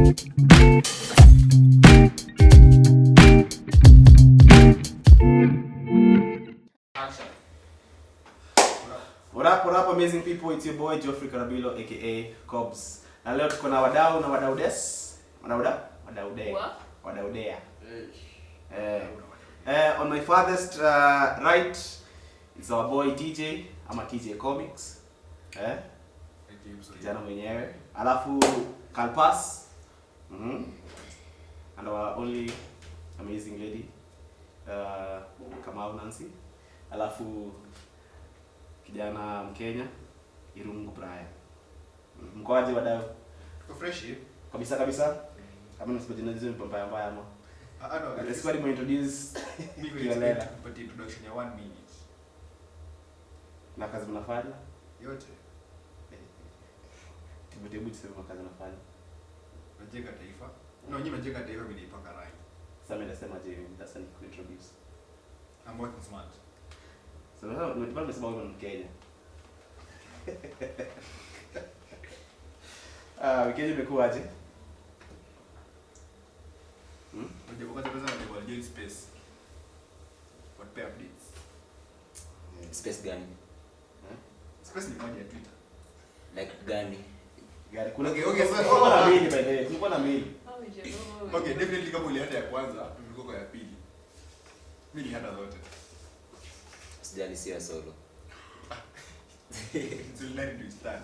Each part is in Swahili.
What up amazing people, it's your boy Geofrey Karabilo aka Cobbs. Na leo tuko na wadau na wadaudes. Wadaudea. On my farthest right is our boy Tjay ama Tjay Comics. Kijana mwenyewe. Alafu Calpas. And our only amazing lady Kamau Nancy. Alafu kijana Mkenya Irungu Brian. Mkoaje wadau? Tuko fresh kabisa. Kama nasipo jina hizo mbaya mbaya ama. No, let's go and introduce your leader. But introduction ya 1 minute. Na kazi mnafanya? Yote. Hebu tuseme kazi mnafanya. Majenga taifa. No, nyinyi majenga taifa bila ipanga rangi. Sasa mimi nasema je, sasa ni introduce. I'm working smart. Sasa ndio nimesema wewe ni Mkenya. Mkenya imekuaje? Unajua wakati pesa na develop space. What pay updates? Space gani? Space ni moja ya Twitter. Like gani? Gari kuna Okay, sasa kwa na mail by the way. Tulikuwa na mail. Okay, definitely kama ulienda ya kwanza, tulikuwa kwa ya pili. Mimi hata zote. Sijali sio solo. Zulani ndio stand.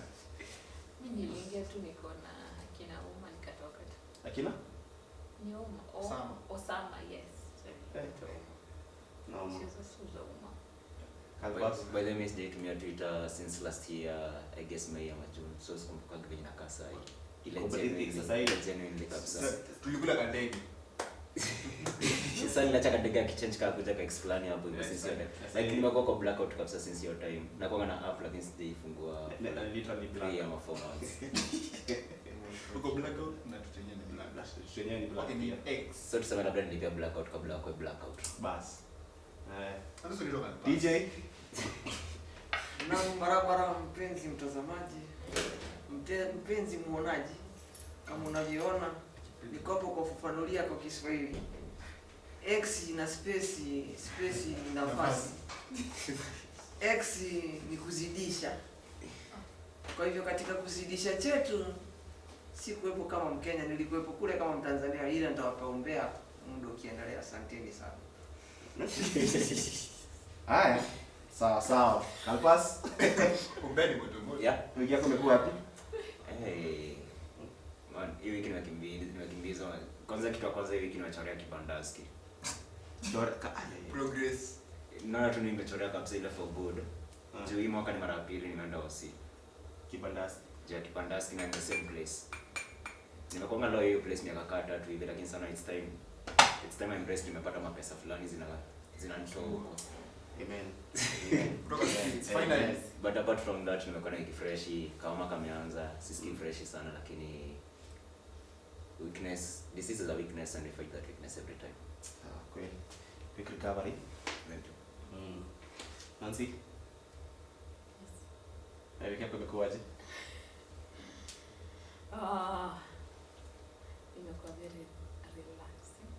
Mimi niliingia tu niko na akina Uma nikatoka tu. Akina? Ni Uma. Osama, yes. Sorry. No. She's a Uma. Calpas. By the way, sijatumia Twitter since last year, I guess May ama June. So sikumbuka vile inakaa sasa. Ile genuinely kabisa. Tulikula kandeni. Sasa ninataka ndege akichange kama kuja ka explain hapo hivyo since yote. Like nimekuwa kwa blackout kabisa since your time. Na kwa na app lakini sijaifungua Literally black ama 4 months. Uko blackout na tutenye ni black. Tutenye ni black. Okay, ni X. So tuseme labda nilipia blackout kabla kwa blackout. Bas. Sasa sio ndio Tjay. Na barabara mpenzi mtazamaji. Mpenzi muonaji. Kama unavyoona niko hapo kwa kufafanulia kwa Kiswahili. X na space ni nafasi. X ni kuzidisha. Kwa hivyo katika kuzidisha chetu si kuwepo kama Mkenya, nilikuwepo kule kama Mtanzania, ila nitawapaombea muda ukiendelea. Asanteni sana. Haya. Sawa. Calpas. Umbeni moto moto. Yeah. Wiki yako imekuwa wapi? Man, hii wiki nimekimbiza. Kwanza kitu kwanza hii wiki nimechorea kibandaski. Progress. Naona tu nimechorea kabisa ile for good. Juu hii mwaka ni mara ya pili nimeenda OC. Kibandaski. Ja kibandaski na the same place. Nimekuwa ngalo hiyo place miaka kadhaa tu hivi lakini sana it's time I'm blessed nimepata mapesa fulani zinanitoa huko. Amen. It's finally. But apart from that nimekuwa na freshi kama mwaka umeanza, sisikii freshi sana lakini weakness, this is a weakness and I fight that weakness every time. Kweli. Quick recovery. Nancy? Yes. Wiki yako imekuwaje? Imekuwa very relaxing.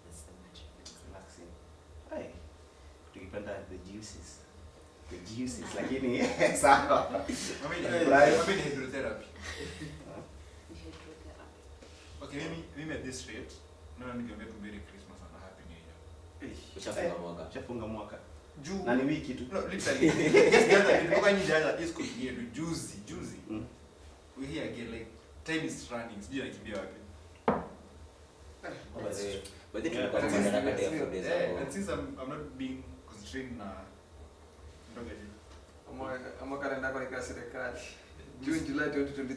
That's so much Relaxing. Hai. Tukipenda the juices lakini sawa. Mimi ni hydrotherapy. Okay, mimi at this rate, naona nikiambia tu Merry Christmas and Happy New Year. Ushafunga mwaka. Juu. Na ni wiki tu. No, literally. Just gather, nilikuwa nje hata is continue juzi. We here again like time is running. Sijui nakimbia wapi. But then tulikuwa tunaenda na day for days ago. And since I'm not being constrained na ndogaji. Ama kalenda kwa nika serikali. June July 2023.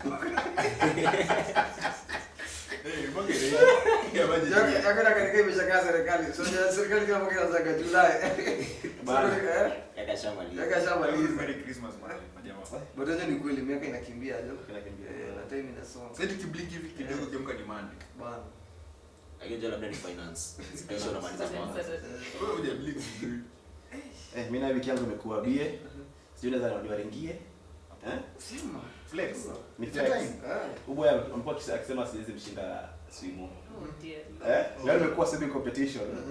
Mbona ya maji. Yakana katika imeshakaa serikali. So serikali kama mwaka za July. Yakashamaliza. Merry Christmas majamaa. Botoje ni kweli miaka inakimbia aje. Na time inasonga. Sasa tukiblink hivi kidogo kiamka ni Monday. Bana. Hiyo labda ni finance. Special na maliza mwaka. Wewe hujablink vizuri. Mimi na wiki yangu imekuwa bie. Sijui naweza niwaringie. Sima. Flex. Ni flex. Uboya amekuwa akisema siwezi mshinda swimo. Oh dear. Leo nimekuwa swimming competition.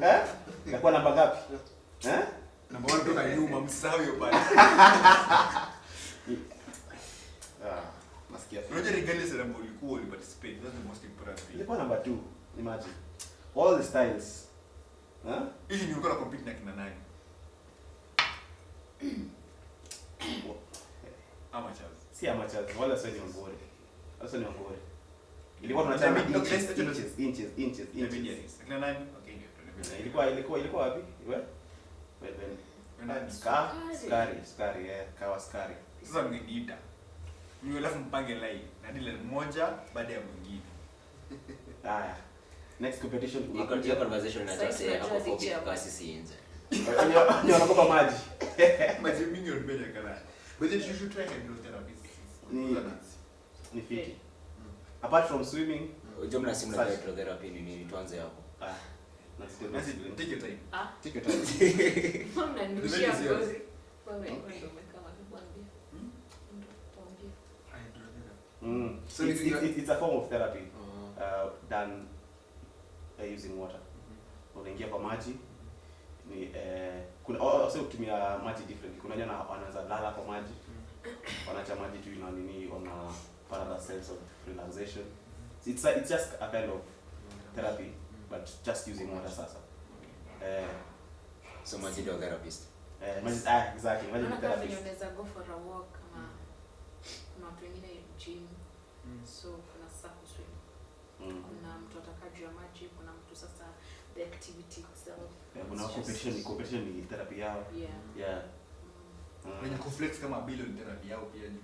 Nakuwa namba ngapi? Namba 1 toka nyuma msahau hiyo pale. Nasikia. Unajua regardless ya mbona ulikuwa uliparticipate, that's the most important thing. Ilikuwa number 2. Imagine. All the styles. Hivi ni ulikuwa compete na kina nani? Amateurs. Si amateurs, wala sio ni ngore. Sasa ni ngore. Ilikuwa tunachama inches. Kina nani? Okay, Ilikuwa wapi? Wewe? Skari, kawa skari. Sasa mngeniita. Mimi alafu mpange line. Na dile moja baada ya mwingine. Haya. Next competition Hiyo conversation inataka hapo fupi kwa sisi nje. Ni wanakopa maji. Maji mingi unapenda kana. But then you should try hydrotherapy. Ni fiti. Apart from swimming, Jumla simu na hydrotherapy ni tuanze hapo. Take your time. Take your time. Mbona nishia ngozi? Wewe ndio umekama kuambia. So it's a form of therapy done using water. Unaingia kwa maji ni kuna also kutumia maji differently. Kuna jana wanaanza lala kwa maji. Wanaacha maji tu ina nini wana para sense of relaxation. It's just a kind of therapy but just using water sasa. So maji ndio therapist. Exactly. Maji ndio therapist. Unaweza go for a walk kama kuna watu wengine gym. So kuna sasa kuswim. Kuna mtu atakaa juu ya maji, kuna mtu sasa the activity itself. Kuna competition ni therapy yao. Yeah. Wenye kuflex kama bilo ni therapy yao pia ni.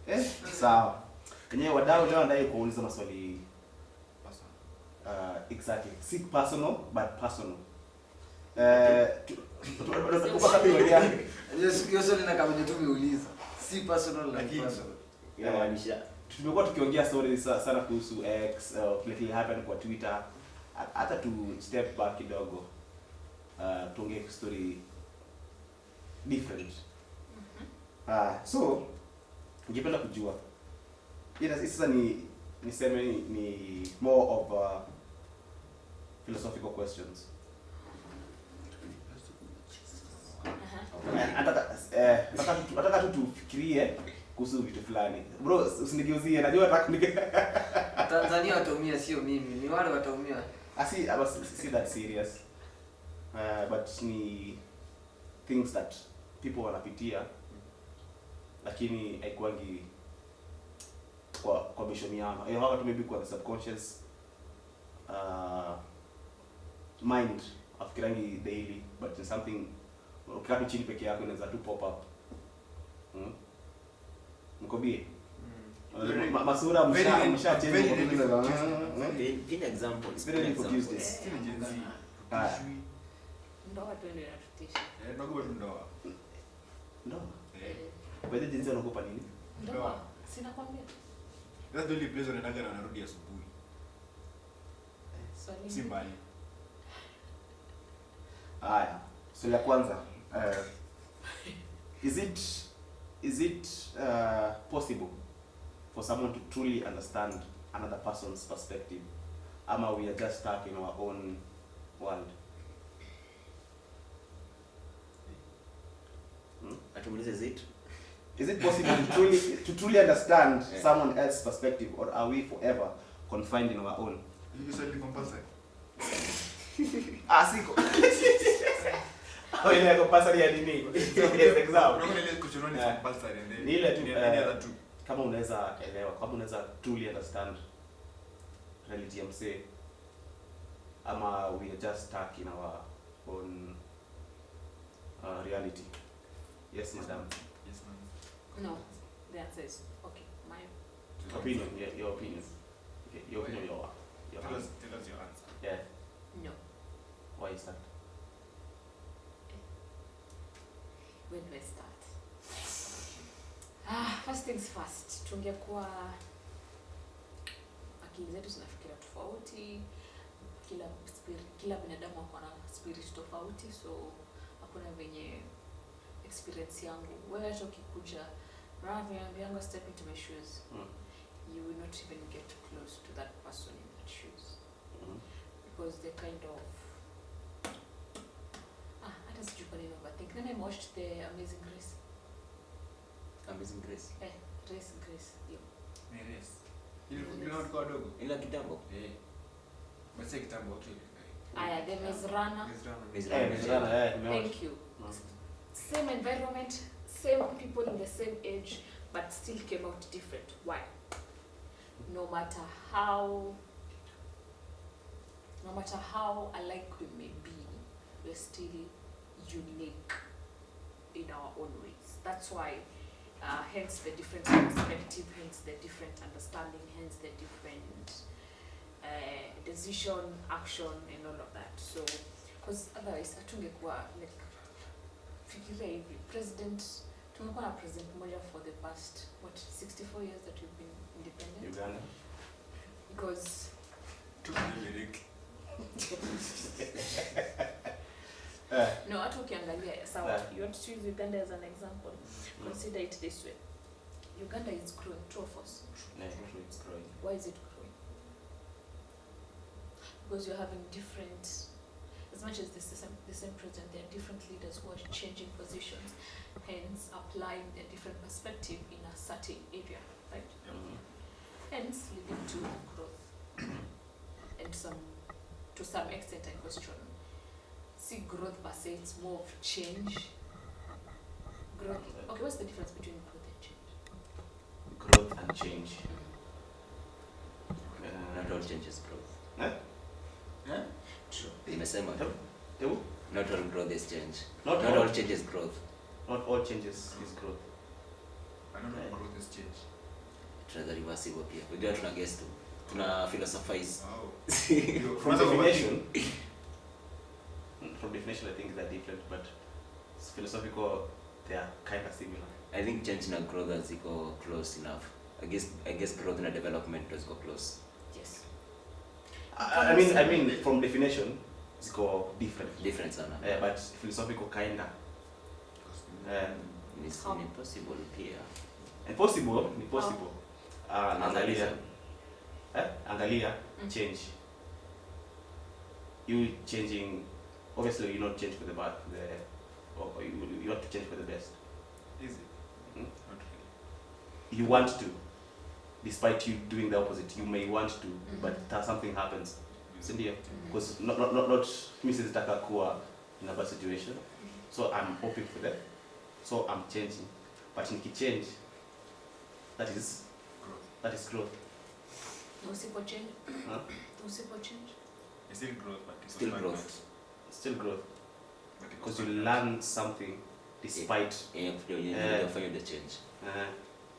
Okay. Sawa. Yenyewe wadau leo ndai kuuliza maswali exactly. Si personal but personal. Hiyo swali na kama tu umeuliza. Si personal like personal. Inamaanisha tumekuwa tukiongea stories sana kuhusu X, kile kile happen kwa Twitter. Hata tu step back kidogo. Tuongee story different. So ningependa kujua sasa niseme ni more of philosophical questions. Nataka tu tufikirie kuhusu vitu fulani. Bro, usinigeuzie, najua nataka Tanzania wataumia sio mimi, ni wale wataumia. See that serious. But ni things that people wanapitia lakini haikuangi kwa mission yao. Hawa tu maybe kwa the subconscious mind afikirangi daily but it's something ukikatu chini peke yako inaweza tu pop up. Mkobie. Masura msha change in example. It's very confused this. Ndoa tu ndio inatutisha. Nakuwa ndoa. Ndoa. Wewe jinsi unakopa nini? Ndoa. Sina kwambia. That's the only place where nataka na narudi asubuhi. Si mbali. Haya. So la kwanza, is it possible for someone to truly understand another person's perspective? Ama we are just stuck in our own world? Is it possible to truly understand someone else's perspective, or are we forever confined in our own? You said compulsory. Siko. Ile compulsory ya nini? Exam. Unaona ile kuchoroni compulsory and Ni ile tu tu. Kama unaweza elewa, kama unaweza truly understand reality ya msee, ama we are just stuck in our own reality. Yes, madam. Yes, ma'am. No. The answer is okay. My Opinion, yeah, your opinion. Okay, your opinion, your Tell us your answer. Yeah. no. Why is that? When do I start? First things first. Tungekuwa akili zetu zinafikiria tofauti. Kila binadamu ako na spirit tofauti, so hakuna venye experience yangu. Wewe hata ukikuja, Ravi yangu step into my shoes. You will not even get close to that person in that shoes. Because they kind of hata sijui kwa nini overthink. Then I watched the Amazing Grace. Amazing Grace. Grace. Ni race. Ile kwa dogo. Ila kitambo. Basi kitambo okay. Aya, the Maze Runner. Thank you. Same environment, same people in the same age, but still came out different. Why? No matter how alike we may be, we're still unique in our own ways. That's why, hence the different perspective, hence the different understanding, hence the different decision, action, and all of that. So, because otherwise, atungekuwa like, fikiria hivi, tumekuwa na president mmoja for the past 64 years that we've been independent. Uganda. Because no, hata ukiangalia sawa, you want to use Uganda as an example. Consider it this way. Uganda is growing, true or false? It's growing. Why is it growing? Because you're having different, as much as the same president, there are different leaders who are changing positions, hence applying a different perspective in a certain area, right? Hence leading to growth. And to some extent I question. See, growth per se, it's more of change. Growth. Okay, what's the difference between growth and change? Growth and change. Not all change is growth. True. Nimesema tu. Not all growth is change. Not all change is growth. Not all changes is growth. I don't know growth is change. Tunaweza reverse hivyo pia. Unajua tuna guess tu. Tuna philosophize. From definition I think they're different, but philosophical they are kind of similar. I think change na growth ziko close enough. I guess growth na development does go close. Yes. I mean from definition ziko different. Different sana. But philosophical kinda. It's impossible pia. Impossible. Angalia change. You changing, obviously you not change for the bad, or you want to change for the best. Is it? Not really. You want to, despite you doing the opposite. You may want to, but something happens. Sindio? Because not me sitaka kuwa in a bad situation. So I'm hoping for that. So I'm changing. But nikichange, that is growth. Usipo change. It's still growth, but it's Still growth. Because you learn something despite. You're finding the change.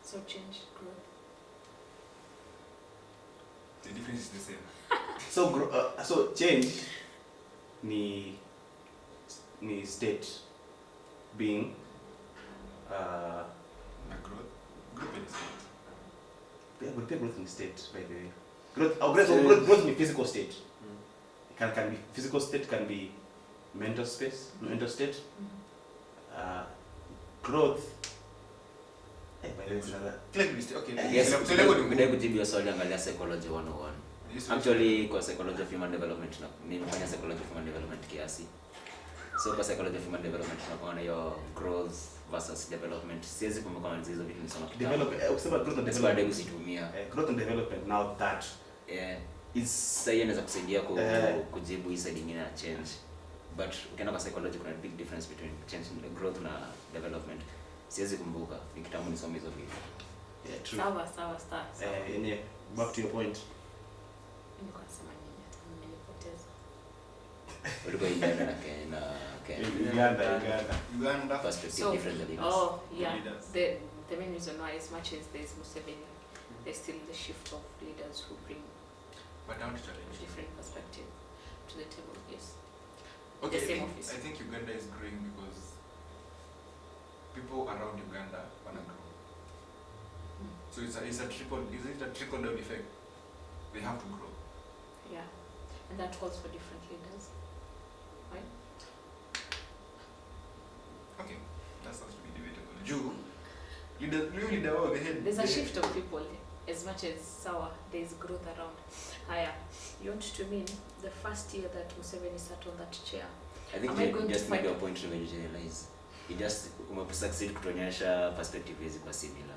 So change, growth. The difference is the same. So change ni state being Growth is state. Growth in state, by the way. Growth in physical state. Can be physical state, can be mental state. Growth. By the way, it's another. Yes. Ukitaka kujibu swali angalia psychology 101. Actually kwa psychology of human development nimefanya psychology of human development kiasi. So kwa psychology of human development tunakuwa na hiyo growth versus development. Siwezi kumbuka hizo vitu nisoma kitabu. Ukisema growth and development baada kusitumia. Growth and development, now that is sahihi, inaweza kusaidia kujibu hii side nyingine ya change. But ukienda kwa psychology kuna big difference between change, growth na development. Siwezi kumbuka ni kitabu nisoma hizo vitu. True. Sawa. Back to your point. Nilikuwa nasema nini? Nimelipoteza. Ulikuwa Uganda na Uganda. Perspective different than leaders. Oh, yeah. The main reason why, as much as there's Museveni, there's still the shift of leaders who bring different perspective to the table. Yes. Okay, the same office. I think Uganda is growing because people around Uganda wanna grow. So it's a trickle down effect. They have to grow. Yeah, and that calls for different leaders, right? Okay, that's leader the head. There's a shift of people as much as sour. There's growth around. Higher. You want to mean the first year that Museveni sat on that chair? I think Am I you going just to made find your point to realize. You just succeed kutuonyesha perspective is similar.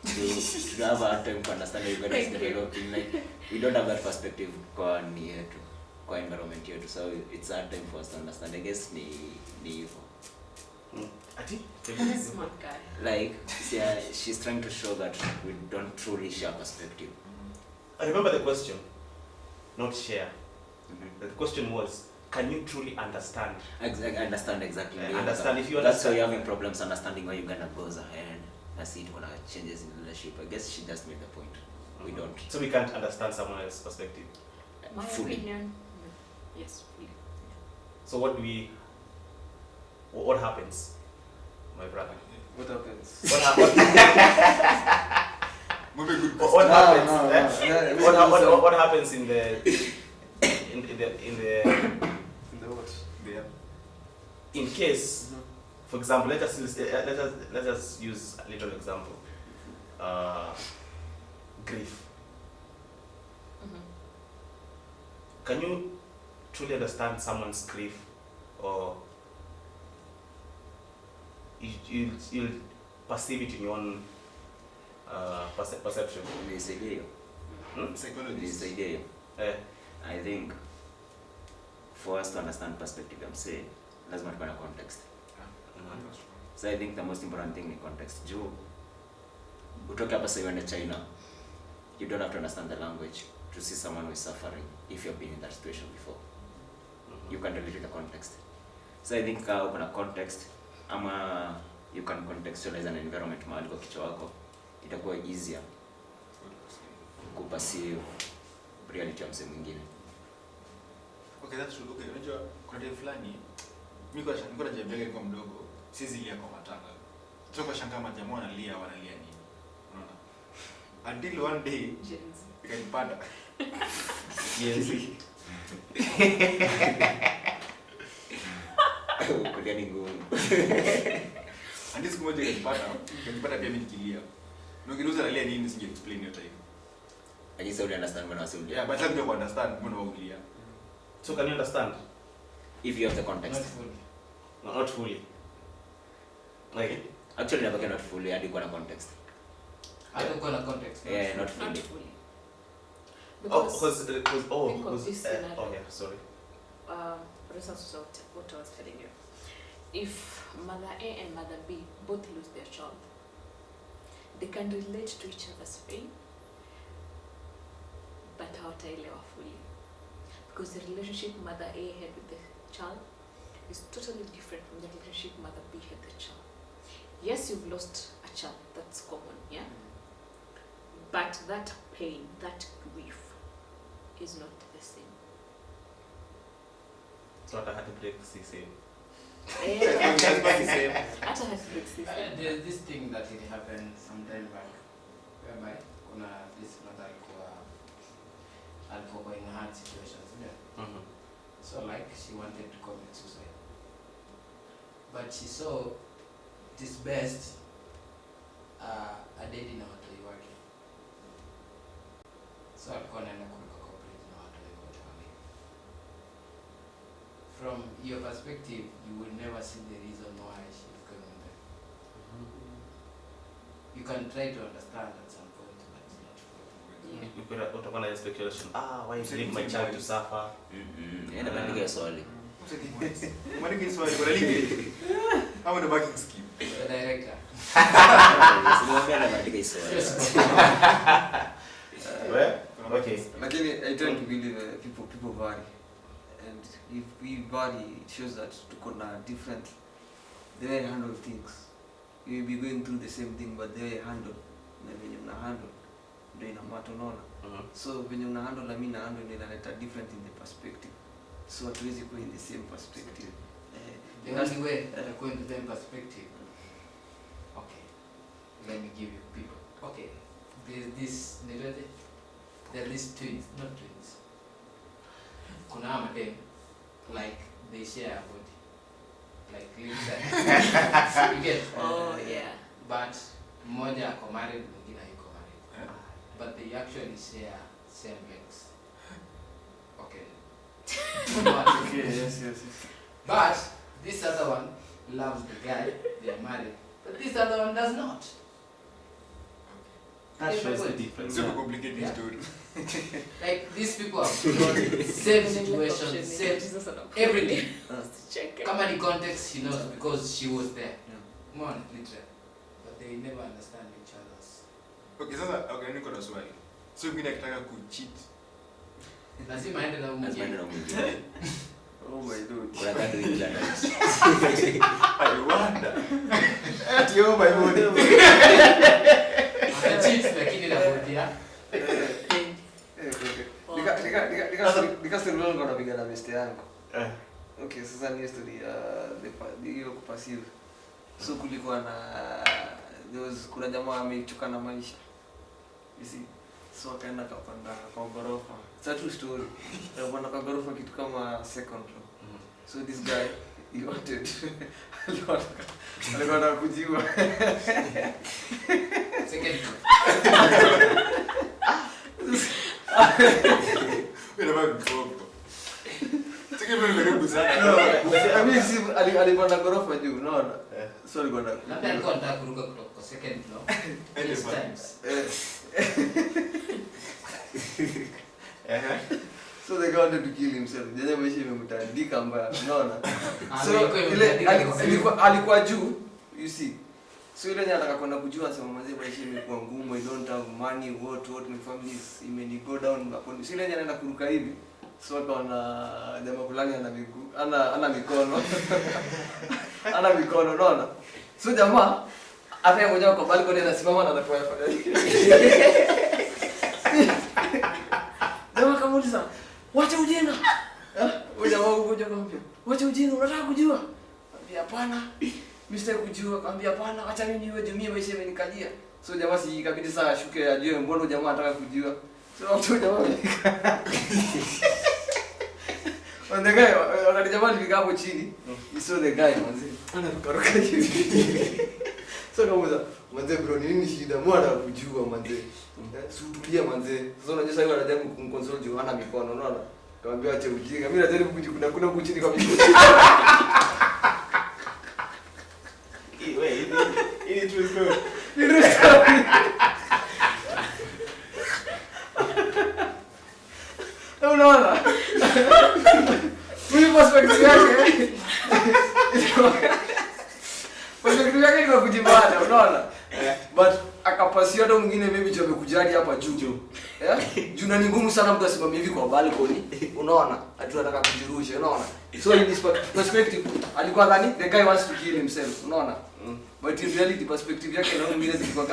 To have a time to understand how Uganda is developing, like we don't have that perspective kwa ni yetu, kwa environment yetu, so it's a hard time for us to understand. I guess ni hivyo. Ati? Smart guy. Like, yeah, she's trying to show that we don't truly share perspective. I remember the question, not share. The question was, can you truly understand? I understand exactly. Understand if you That's understand. why you're having problems understanding why Uganda goes ahead. I see it when changes in leadership. I guess she just made the point. We don't. So we can't understand someone else's perspective. My fully. opinion. Yes, fully. So what happens, my brother? What happens? What happens? What happens in the in case, for example, let us use a little example. Grief. Can you truly understand someone's grief, or you'll perceive it in your own perception? Psychology. I think for us to understand perspective, I'm saying lazima tuwe na context. So I think the most important thing is context. Juu utoke hapa sasa uende China, you don't have to understand the language to see someone who is suffering if you've been in that situation before. You can relate to the context. So I think kama kuna context ama you can contextualize an environment mahali kwa kichwa wako, itakuwa easier kuperceive reality ya msemo mwingine. Okay, that's true. Okay, unajua kwa day fulani mimi nilikuwa najibega kwa mdogo, sisi lia kwa matanga. Sio kwa shangaa majamaa wanalia nini. Unaona? Until one day ikanipata. Yes. Kulia ni ngumu. And this moja ikanipata pia mimi nikilia. Nongeuza nalia nini singe explain hiyo time. I just don't understand when I say Yeah, but I'm going to understand when I ulia. So can you understand? if you have the context. Not fully. No, not fully. Like Actually never cannot fully hadi kwa na context. I don't call a context. Yeah, not Not fully. fully. because Think of this scenario. oh yeah, sorry. For instance, what I was telling you. If mother A and mother B both lose their child, they can relate to each other's pain, but hawataelewa fully. Because the relationship mother A had with the child is totally different from the relationship mother B had with the child. Yes, you've lost a child, that's common, yeah? But that pain, that grief is not the same. So I had to break the same. Hata heartbreak is the same. There's this thing that it happened some time back, whereby kuna this mother alikuwa in hard situations, yeah. So like she wanted to commit suicide, but she saw it is best adedi na watoi wake, so alikuwa anaenda kuweka cooperate na watoi wote wawili. From your perspective, you will never see the reason why she is going there. You can try to understand at some point, but it's not fully. Yeah. You could utakuwa na speculation. Ah, why you leave my child to suffer? Enda bandika swali. Mwandike swali kwa ligi. How the backing scheme? The director. Simwambia na bandika swali. Where? Okay. Lakini I tend to believe people vary, and if we vary, it shows that tuko na different the way I handle things. You will be going through the same thing, but the way I handle na venye mna handle ndio ina matter, unaona. So venye mna handle na mimi na handle ndio inaleta different in the perspective, so hatuwezi kuwa in the same perspective. The only way that I go into the same perspective. Okay, let me give you people. Okay, there are these twins, not twins. Kuna madem, like they share a body, like inside. You get? Oh, yeah. But mmoja ako married, mwingine hayuko married. But they actually share same ex. Okay. Okay, yes. But this other one loves the guy, they are married. But this other one does not. That shows the difference. Super complicated story. Like these people have gone same situation, same everything. Kama ni context, she knows because she was there. More on literal. But they never understand each other's. Okay, sasa niko na swali. So mimi nataka kucheat. Lazima aende na Lazima aende mwingine. na mwingine. Oh my god. Kuna kadu ila na. I wonder. Ati oh my god. Cheats lakini na kutia. Nikasema leo napiga na best yangu. Okay, sasa ni story hiyo passive. So kulikuwa na kuna jamaa amechoka na maisha. You see? So akaenda kapanda kwa ghorofa. It's a true story. Kapanda kwa ghorofa kitu kama second floor. So this guy he wanted alikuwa kujiwa. Second. Wewe ndio mkoko. Sikio ndio karibu sana. I mean si alipanda ghorofa juu, unaona? So alikuwa Labda alikuwa anataka kuruka kutoka second floor. This times. So they wanted to kill himself. Jaja maisha imemtandika mbaya, unaona? So Alikuwa ile imemtandika. alikuwa juu, you see. So ile nyanya anataka kwenda kujua sema mzee maisha imekuwa ngumu, I don't have money, what my family is imeni go down upon. So ile nyanya anaenda kuruka hivi. So akaona jamaa fulani ana miguu, ana mikono. Ana mikono, unaona? So jamaa afya moja kwa balcony anasimama na anatoa fadhali. Jamaa kamuuliza, "Wacha ujinga." Wewe jamaa ukoje kaambia, "Wacha ujinga, unataka kujua?" Ambia hapana. Mr. kujua, kaambia hapana, acha mimi niwe jamii maisha imenikalia. So jamaa si ikabidi saa ashuke ajue mbona jamaa anataka kujua. So watu jamaa the guy, wakati jamaa alifika hapo chini, he saw the guy manze. Anaruka hivi. So kamuuliza, "Manze bro, nini shida? Mbona kujua manze?" Sutulia manze. Sasa unajua sasa anajaribu kumconsole juu hana mikono, unaona? Kaambia acha ujinga. Mimi najaribu kujikuna huko chini kwa mikono. Wait, it was good. Unaona? Mimi perspective yake. Perspective yake ni kujibana, unaona? But akapasia hata mwingine maybe tu amekujali hapa juu. Juu na ni ngumu sana mtu asimame hivi kwa balcony, unaona? Atu anataka kujirusha, unaona? So in this perspective alikuwa dhani the guy wants to kill himself, unaona? But in reality perspective yake na mwingine zilikuwa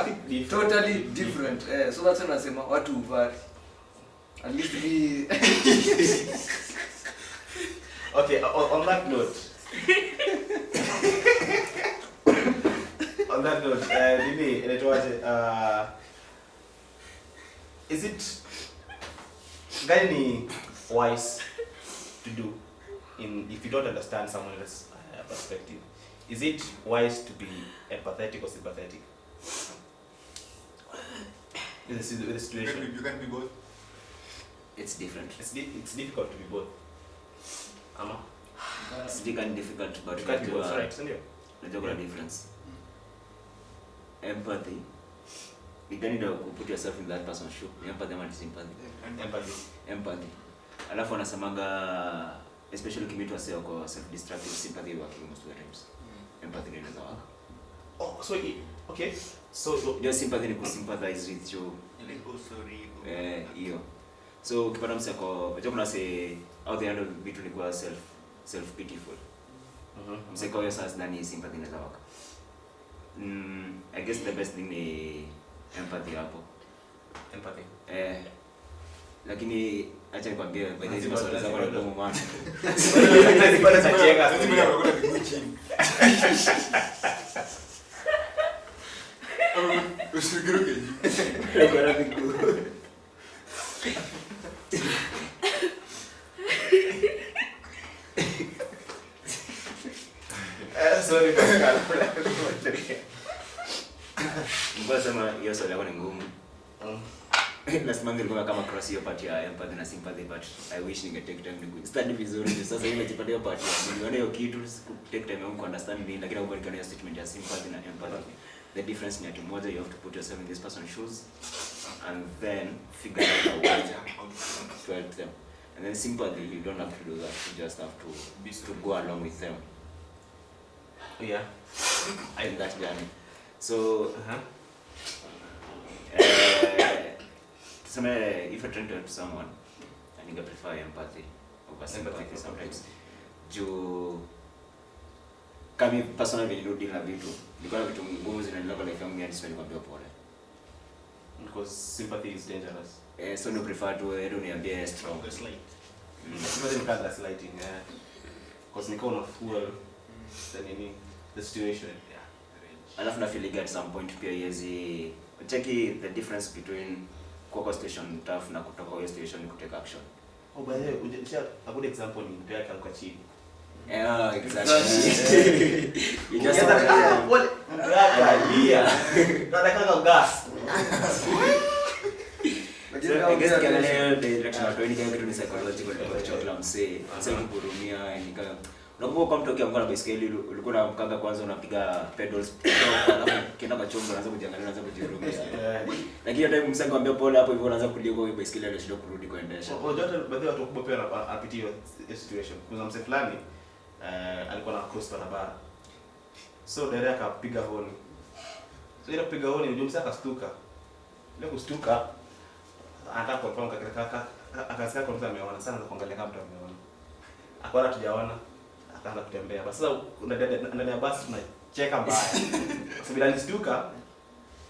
totally different. So that's when nasema watu uvari. At least me. Okay, on that note. On that note, Bibi, inaitwaje? Is it very wise to do if you don't understand someone else's perspective? Is it wise to be empathetic or sympathetic? With the situation. You can be both. It's different. It's difficult to be both. Ama? It's difficult, but You can't be both, right? Isn't it? There's a difference. Empathy. You don't need to put yourself in that person's shoe. Empathy and sympathy. Empathy. Alafu anasemaga, especially ukimit wase wako self-destructive, sympathy working most of the times. Empathy inaweza waka. Oh, so okay. So Just sympathy ni kusympathize with you. Like sorry. Hiyo. So ukipata mse kwa unajua kuna say out there vitu ni kwa self pitiful. Mse kwa hiyo sasa ndani sympathy inaweza waka. I guess the best thing ni empathy hapo. empathy. Lakini acha nikwambie by hizo maswali zako na domo maana. Bado sijajenga. Sasa mimi nakuwa miguu chini. Usiruke juu. Niko na miguu. Sorry Pascal. Mbona sema hiyo swali yako ni ngumu. Last month nilikuwa kama cross hiyo part ya empathy na sympathy, but I wish ninge take time to study vizuri. Sasa hivi nimejipatia hiyo part ya niliona hiyo kitu take time yangu understand nini, lakini hapo nikaona statement ya sympathy na empathy. The difference ni ati moja, you have to put yourself in this person's shoes and then figure out a way to help them. And then sympathy, you don't have to do that. You just have to go along with them. Yeah. In that journey. So, if you're trying to help someone, I think I prefer empathy over sympathy sometimes. Kami personally nilirudi na vitu. Nilikuwa na vitu ngumu zinaendelea kwa life yangu, mimi hadi nikwambia pole. Because sympathy is dangerous. So no prefer to uniambie strong. Sympathy ni kama gaslighting, because niko na fuel the situation. Alafu na feel at some point pia yezi cheki the difference between kwa station tough na kutoka hiyo station ku take action. Oh, by the way, a good example ni mpea kalikuwa chini. Yeah, exactly. You just what? Nataka gas. I guess kiangalia direction of any kind of psychological approach I'm say sasa kuhurumia nika unakumbuka kwa mtu akiamka na baiskeli ulikuwa na mkanga kwanza unapiga pedals alafu kienda machombo unaanza kujiangalia unaanza kujihurumia. Lakini hata time msanga ambia pole hapo hivyo unaanza kulia kwa baiskeli ile shida kurudi kuendesha. Unajua baadhi ya watu kubwa pia anapitia situation. Kuna mse fulani alikuwa na cross barabara. So dereva akapiga honi. So ile kupiga honi ndio mse akastuka. Ile kustuka anataka kupanga kaka akasikia kwa mtu ameona sana kuangalia kama mtu ameona. Akaona tujaona akaanza kutembea. Basi sasa ndani ya basi tunacheka mbaya. Sababu bila alistuka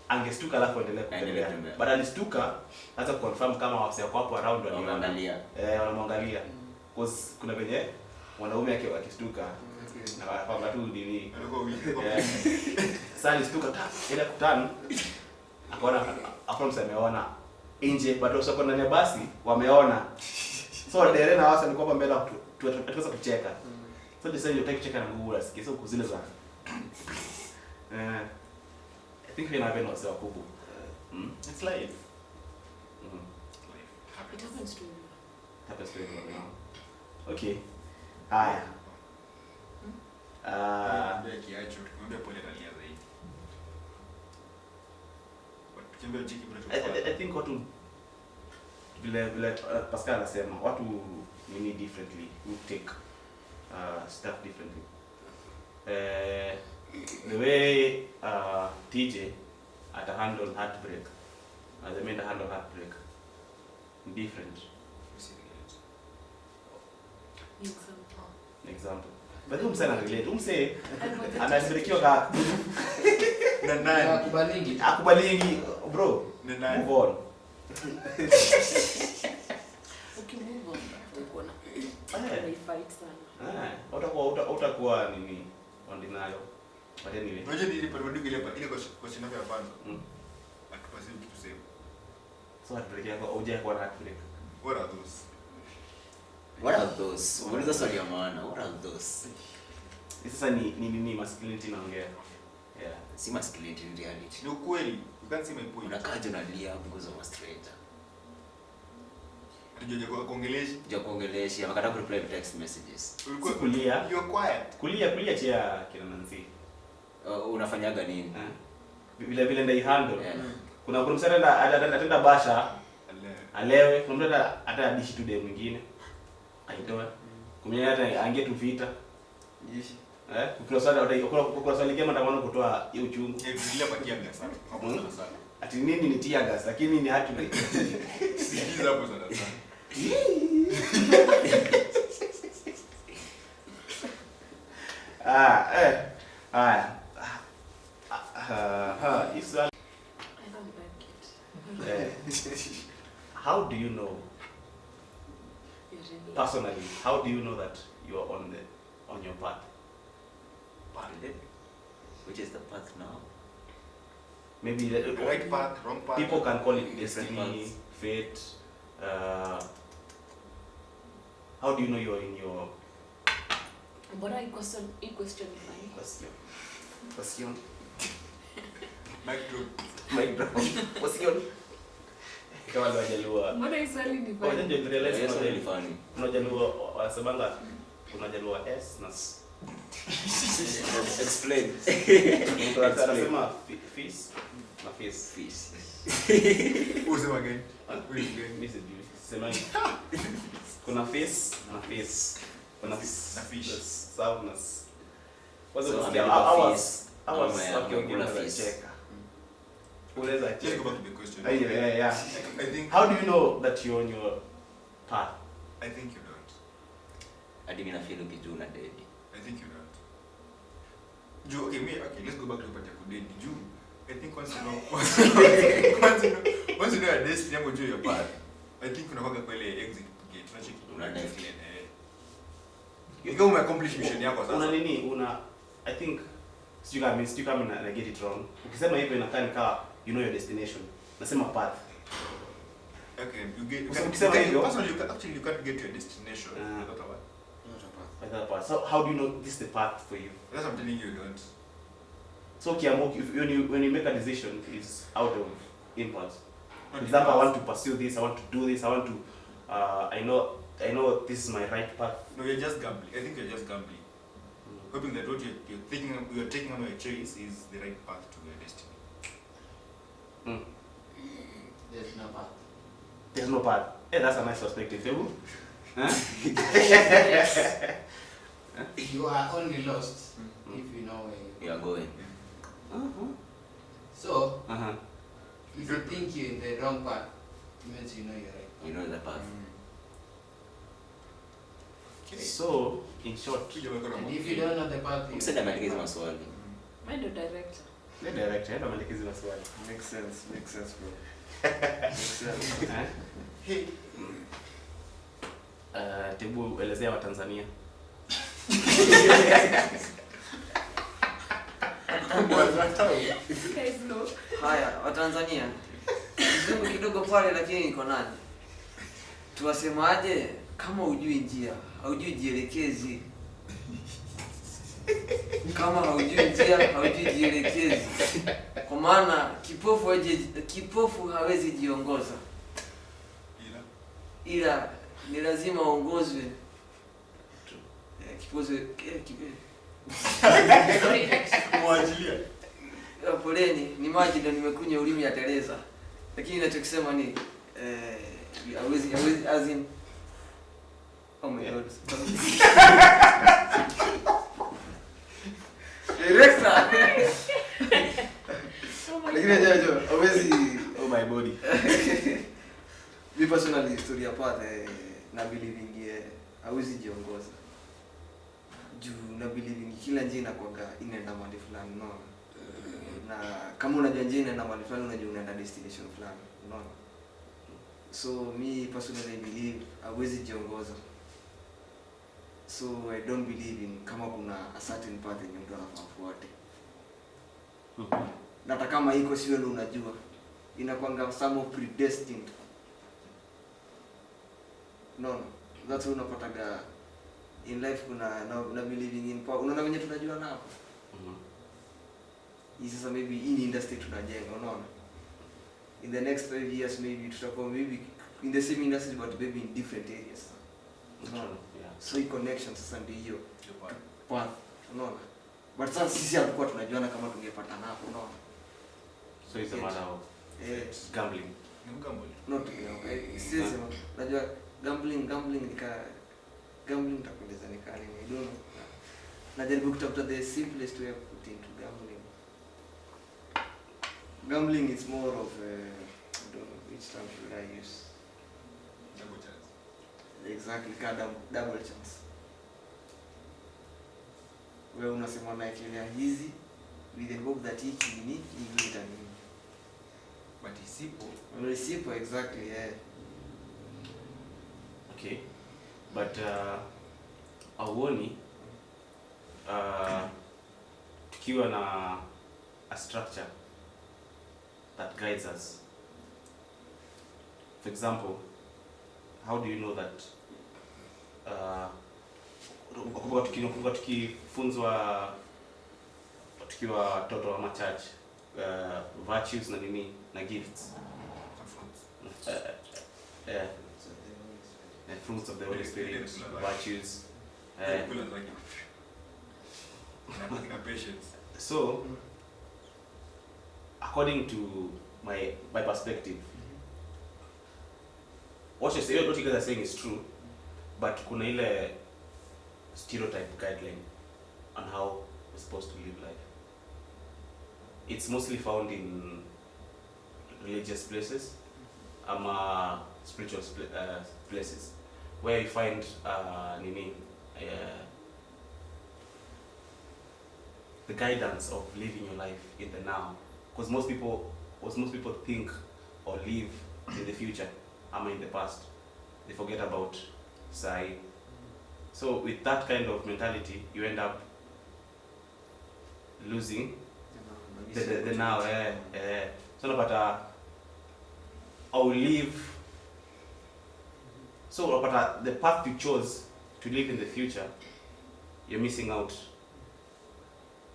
angestuka alafu endelee kutembea. Baada alistuka hata confirm kama wafisi wako hapo around wanaangalia. Wanamwangalia. Because kuna venye wanaume yake wakistuka na wapanga tu nini. Sasa alistuka ile kutana akaona mtu ameona nje but also kwa ndani ya basi wameona. So dereva na wasa nilikuwa mbele tuweza kucheka. So they say you take kucheka na nguvu rasikia so kuzile za I think we have no so kubu. It's life. It happens to you. Happens to everyone. Okay. Haya. Ndio kiacho tukumbe pole ralia zaidi. Kimbe chiki I think watu vile Pascal anasema watu nini differently who take stuff differently. The way Tjay at handle heartbreak, the men handle heartbreak different. Example. But who msana relate? Umse anasirikiwa kaka. Na nani? Akubalingi bro. Move on. Ukimove on utakuona. Fight sana. Utakuwa nini? Ondinayo. But anyway. Unajua ile parodi ile kwa shina ya kwanza. Akipasi kitu same. So heartbreak yako uje kwa heartbreak. What are those? What are those? What is the story of man? What are those? Sasa ni masculinity naongea. Yeah. Si masculinity in reality. Ni ukweli. You can't see my point. Unakaa jonalia because of a stranger. Tujue kwa kuongelesha, makata ku reply text messages. Ulikuwa kulia. You're quiet. Kulia chia kina Nancy. Unafanyaga nini? Vile ndai handle. Kuna msana atenda basha. Alewe. Kuna mtu hata dishi tu dem mwingine. Aitoa. Kumenya hata ange tu vita. Dishi. Ukula swali kama natamani kutoa hiyo uchungu. Bila patia gas sana. Hapo sana. Ati nini ni tear gas lakini ni hatu. Sikiza hapo sana sana. How do you know? Personally, how do you know that you are on your path? Which is the path now? Maybe the right path, wrong path. People can call it destiny, fate. How do you know you are in your? Mbona hii question ni fine? Question. Mic drop. Wasikioni? Kama wale wajaluo. Mbona hii swali ni funny? Wajaluo realize Yes, kuna really funny. Wajaluo wanasemanga kuna jaluo S na S. Explain. Mtu anasema fees na fees. Fish. Usema again. Mimi sijui. Sema kuna fees na fees. Kuna Na fish. Soundness. Wazo So, kusikia amelipa hours. fees. Hours Ama ya wakiongea kula na fees. cheka. Unaweza Let's cheka. go back to the question. Yeah. I think How do you know that you're on your path? I think you don't. Hadi mimi na feel ukijua dedi. I think you don't. Okay, let's go back to the kudate. I think once you know your destiny yako juu your path, I think unakuwa kwa ile exit gate. Tunacheki. Ikawa umeaccomplish mission yako sasa. Una nini? I think sijui kama na get it wrong. Ukisema hivyo inakaa ni kama you know your destination. Nasema path. Okay, you get. Ukisema hivyo, Personally, you can't get to your destination. Not a what? by that path. So how do you know this is the path for you? That's what I'm telling you, don't. So when you make a decision, it's out of impulse. For example, I want to pursue this. I want to do this. I want to. I know this is my right path. No, you're just gambling. I think you're just gambling, hoping that what you're taking on your choice is the right path to your destiny. There's no path. There's no path. Hey, that's a nice perspective, Febu. Huh? You are only lost if you know where You are going. So, Uh-huh. if you think you're in the wrong path, it means you know you're right. You know the path. Okay. So, in short, And if you don't know the path, Msenda ameelekeza maswali. Mimi ndo director. the director, ndo ameelekeza maswali. Makes sense, bro. Makes sense. Hey. Tebu elezea Watanzania. Guys know. Haya, Watanzania. Kizungu kidogo pale lakini iko nani? Tuwasemaje kama hujui njia, haujui jielekezi. Kama haujui njia, haujui jielekezi. Kwa maana kipofu hawezi jiongoza. Ila ni lazima aongozwe. Mwajilia. Poleni, ni maji ndo nimekunya ulimi ya Teresa. Lakini ninachokisema ni hawezi as in oh my god. Director. Lakini ajajo, hawezi Oh my body. me personally story apart na believing hawezi jiongoza. Juu na believing kila njia inakuwa inaenda mahali fulani, unaona? Na kama unajua njia inaenda mahali fulani, unajua unaenda destination fulani, unaona? So me personally believe hawezi jiongoza. So I don't believe in kama kuna a certain path yenye mtu anafaa fuate. Na hata kama iko sio ndio unajua, inakuanga some predestined. No. That's why unapataga in life kuna na believing in power. Unaona wenye tunajua na hapo. Hii sasa maybe in industry tunajenga, unaona? In the next 5 years maybe tutakuwa maybe in the same industry but maybe in different areas. Unaona? Yeah. So hii connection sasa ndio hiyo path, unaona? But sasa sisi hatukuwa tunajuana kama tungepatana hapo, unaona? So it's a matter of gambling. Not seriously, najua gambling takueleza ni kali, I don't know. Najaribu kutafuta the simplest way of putting into gambling. Gambling is more of I don't know which term should I use. Double chance. Exactly, double chance. Wewe unasema unaekelea hizi with the hope that hiki ni nini. But isipo. Reciprocal, exactly, yeah. Okay. But auoni tukiwa na a structure that guides us. For example, how do you know that tukifunzwa tukiwa watoto wa church virtues na nini na gifts. The fruits of the Holy Spirit, virtues. So, according to my perspective, what you guys are saying is true, but kuna ile stereotype guideline on how we're supposed to live life. It's mostly found in religious places, spiritual places, where you find the guidance of living your life in the now. Because most people think or live in the future, in the past. They forget about sai. So with that kind of mentality, you end up losing the now. So no, but I'll live. So but the path you chose to live in the future, you're missing out.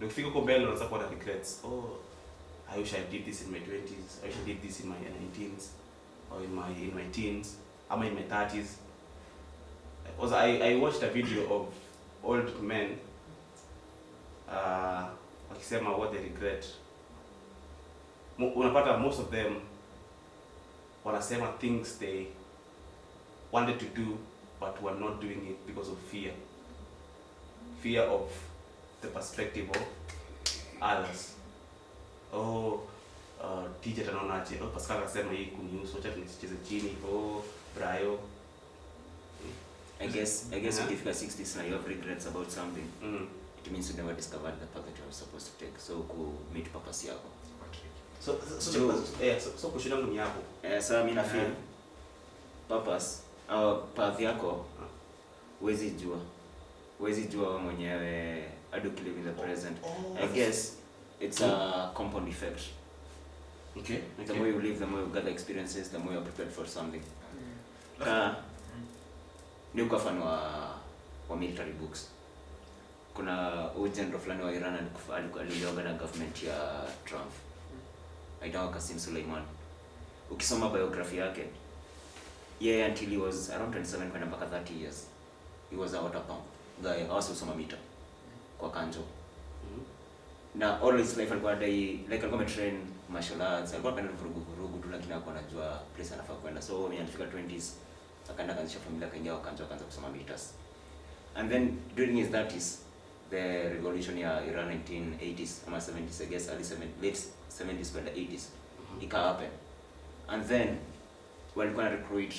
Look, if you go mbele unaanza kuwa na regrets. Oh, I wish I did this in my 20s. I wish I did this in my 19s, or in my teens, or in my 30s. Because I watched a video of old men wakisema what they regret. Unapata most of them wanasema things they wanted to do but were not doing it because of fear of the perspective of others. Tjay tanaonaje? Pascal akasema hii kunihusu, acha nisicheze chini. Brayo. I guess if you're 60s and you have regrets about something, it means you never discovered the path that you were supposed to take. So meet purpose yako. So kushinda ni yako. So mimi na feel purpose au path yako huwezi jua mwenyewe hadi live in the present. I guess it's a compound effect. Okay. The more you live, the more you gather experiences, the more you're prepared for something. Ni ukafano wa military books. Kuna general fulani wa Iran alilioga na government ya Trump. Aitwa Qasim Suleiman. Ukisoma biography yake, until he was around 27 kwenda mpaka 30 years, he was a water pump guy. Also usoma mita kwa kanjo. Na all his life alikuwa alikuwa train martial arts, alikuwa anapenda vurugu tu, lakini hakuwa anajua place anafaa kwenda. So when alifika 20s akaenda kaanzisha familia, akaanza kusoma meters. And then during his 30s, the revolution ya Iran 1980s ama 70s, I guess late 70s kwenda 80s ika happen. And then walikuwa na recruit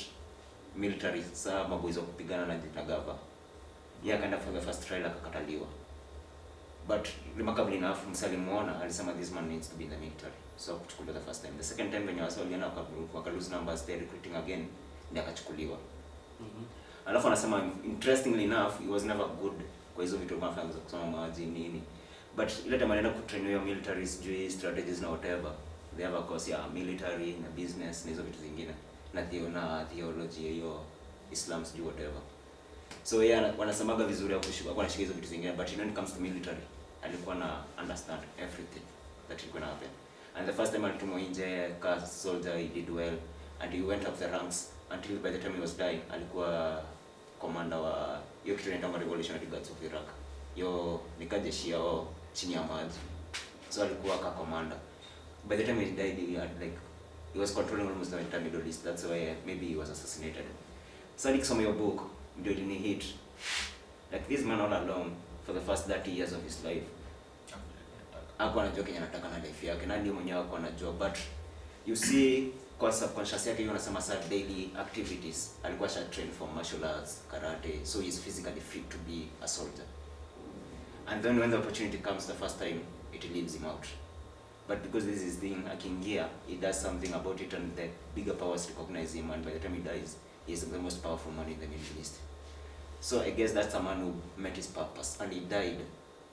military maboys wa kupigana na gava. Akaenda for the first trial akakataliwa. But remarkably enough, msalimuona alisema this man needs to be in the military. So kuchukuliwa the first time. The second time when waliona wakalose numbers, they recruiting again, ndio akachukuliwa. Alafu anasema interestingly enough, he was never good kwa hizo vitu kama funzo kusoma maji nini. But ile time anaenda kutrain your militaries, strategies na whatever. They have a course ya military na business na hizo vitu zingine. Na theology hiyo Islam sijui whatever. So wanasemaga vizuri hapo anashika hizo vitu zingine, but when it comes to military, alikuwa na understand everything that is going to happen. And the first time alitumwa nje as soldier, he did well and he went up the ranks until by the time he was dying alikuwa commander wa hiyo kitu inaitwa Revolutionary Guards of Iraq. Yo nikajeshi yao chini ya maji. So alikuwa ka commander. By the time he died, he was controlling almost the entire Middle East. That's why maybe he was assassinated. So nikisoma your book, ndio ilini hit. Like this man all along for the first 30 years of his life. Hakuwa anajua kenye anataka na life yake, na ndio mwenyewe hakuwa anajua, but you see kwa subconscious yake anasema daily activities. Alikuwa trained for martial arts, karate, so he's physically fit to be a soldier. And then when the opportunity comes the first time, it leaves him out. But because this is thing akiingia, he does something about it and the bigger powers recognize him, and by the time he dies, he's the most powerful man in the Middle East. So I guess that's a man who met his purpose and he died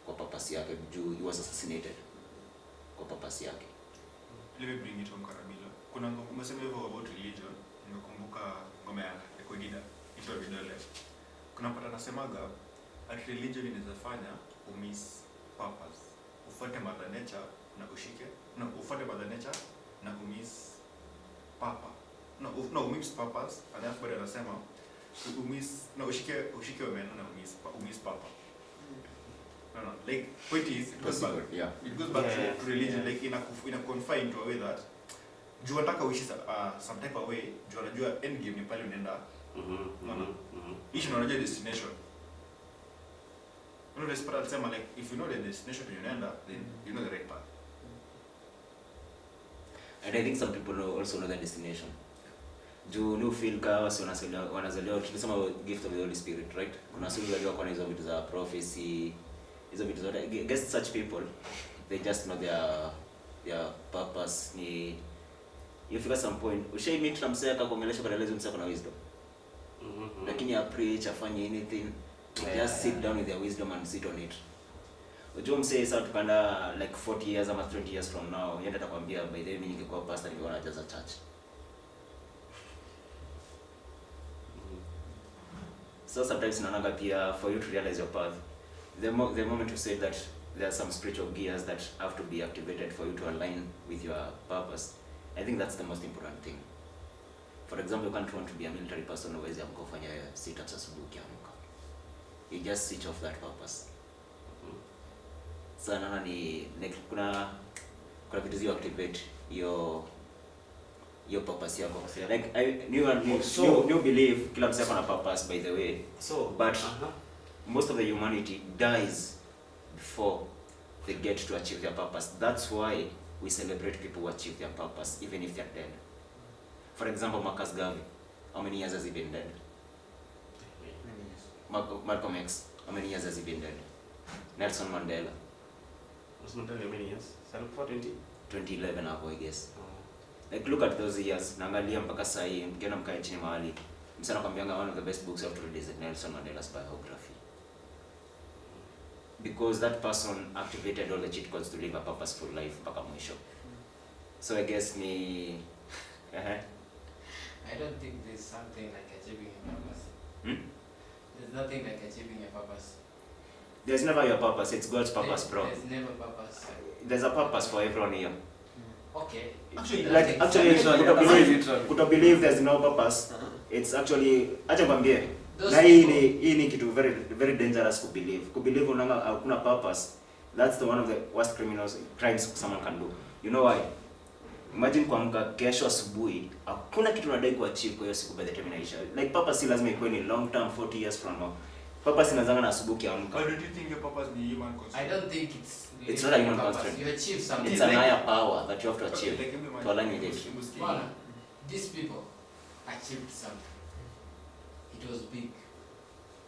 kwa purpose yake. He was assassinated kwa purpose yake. Let me bring it home, Karabilo. Kuna umesema hivyo about religion, nimekumbuka ngoma ya Ekodida ito vidole. Kuna pata nasemaga at religion inaweza fanya umiss purpose. Ufuate mother nature na ushike na ufuate mother nature na umiss papa no umiss papas alafu bado anasema umiss na ushike women na umiss papa. No, like point is it goes back, it goes back to religion, like in a confined to a way that juu nataka uishi some type of way, juu unajua end game ni pale unaenda. Ishi na unajua destination. You know, the Sparta sema like if you know the destination to unaenda, then you know the right path. And I think some people also know the destination. Juu ni feel kawa si wanazaliwa tunasema gift of the Holy Spirit, right? Kuna sio waliwa kwa hizo vitu za prophecy, hizo vitu zote. I guess such people they just know their purpose. Ni you figure some point ushai meet na msee akakuongelesha kwa realize msee kuna wisdom. Lakini a preach afanye anything, just sit down with their wisdom and sit on it. Ujua msee sasa tukanda like 40 years ama 20 years from now, yeye atakwambia by the way mimi ningekuwa pastor ningeona jaza church. So sometimes naona pia for you to realize your path, the moment you say that there are some spiritual gears that have to be activated for you to align with your purpose, I think that's the most important thing. For example, you can't want to be a military person always and go fanya sit-ups asubuhi ukiamka. You just switch off that purpose. So naona ni like kuna vitu zio activate your purpose yako. Like I new believe kila mtu ana purpose by the way. So but most of the humanity dies before they get to achieve their purpose. That's why we celebrate people who achieve their purpose even if they're dead. For example, Marcus Garvey, how many years has he been dead? Malcolm X, how many years has he been dead? Nelson Mandela. Nelson Mandela, how many years? 2011 hapo, I guess. Like look at those years. Naangalia mpaka sasa hii mkiona mkae chini mahali. Msana kwambianga one of the best books you have to read is Nelson Mandela's biography. Because that person activated all the cheat codes to live a purposeful life mpaka mwisho. So I guess ni I don't think there's something like achieving your purpose. There's nothing like achieving your purpose. There's never your purpose, it's God's purpose, bro. There's never purpose. There's a purpose for everyone here. Okay. Actually, kuto believe there's no purpose. It's actually acha kwambie. Na hii ni kitu very very dangerous to believe. To believe kuna purpose. That's the one of the worst crimes someone can do. You know why? Imagine kuamka kesho asubuhi, hakuna kitu unadai kuachieve kwa hiyo siku by the time inaisha. Like purpose si lazima ikuwe ni long term 40 years from now. Purpose inazanga na asubuhi kiamka. But don't you think your purpose is human concept? I don't think it's not a human purpose. concept. You achieve something. It's an higher power that you have to achieve like to align with it. Well, these people achieved something. It was big.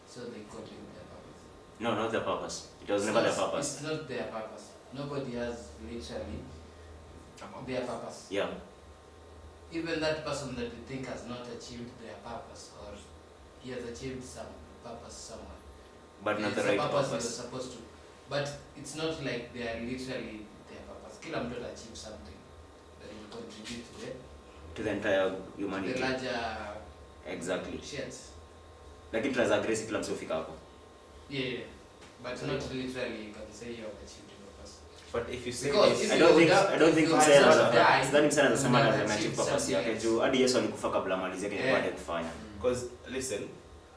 So they got in their purpose. No, not their purpose. It was never their purpose. It's not their purpose. Nobody has literally their purpose. Yeah. Even that person that you think has not achieved their purpose, or he has achieved some purpose somewhere. But not the right purpose. purpose. He was supposed to. But it's not like they are literally their purpose. Kila mtu achieve something that will contribute to the entire humanity. The larger exactly. shares. Like it was aggressive kila mtu ufika hapo. Yeah. But not literally you can say you have achieved your purpose. But if you say I don't think sidhani msana anasema ameachieve purpose yake juu hadi Yesu alikufa kabla amalizie kile baada ya kufanya. Because listen,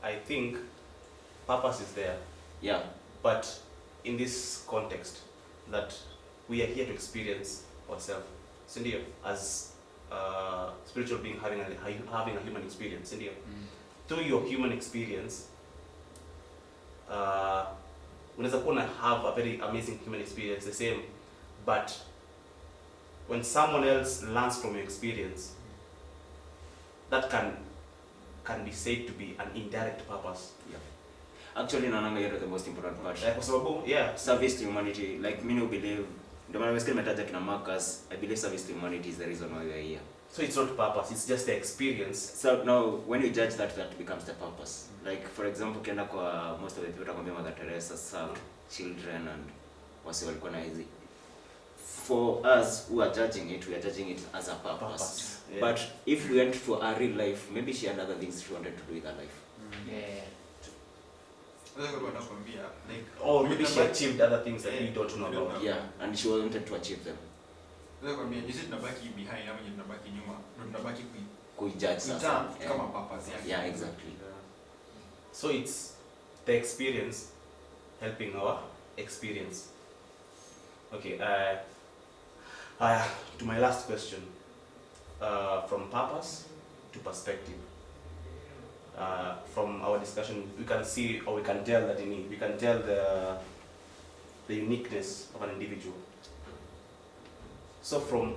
I think purpose is there. Yeah. But in this context that we are here to experience ourselves, sindio, as spiritual being having a human experience, sindio. Through your human experience, unaweza kuwa have a very amazing human experience, the same, but when someone else learns from your experience, that can be said to be an indirect purpose. Yeah. Actually, naonanga hiyo the most important part. Kwa sababu, yeah, service to humanity. Like me, believe. Ndio maana nimesikia nimetaja kina Marcus. I believe service to humanity is the reason why we are here. So it's not purpose, it's just the experience. So now, when you judge that becomes the purpose. Like for example, kienda kwa most of the people takwambia Mother Teresa served children and wasi walikuwa na hizi. For us who are judging it, we are judging it as a purpose. Yeah. But if we went to our real life, maybe she had other things she wanted to do with her life. Yeah. Or maybe she achieved other things that we don't know about. Yeah, and she wanted to achieve them. Kuijudge sasa. Yeah, exactly. So it's the experience helping our experience. Okay, to my last question. From purpose to perspective. From our discussion, we can see, or we can tell that we can tell the uniqueness of an individual. So from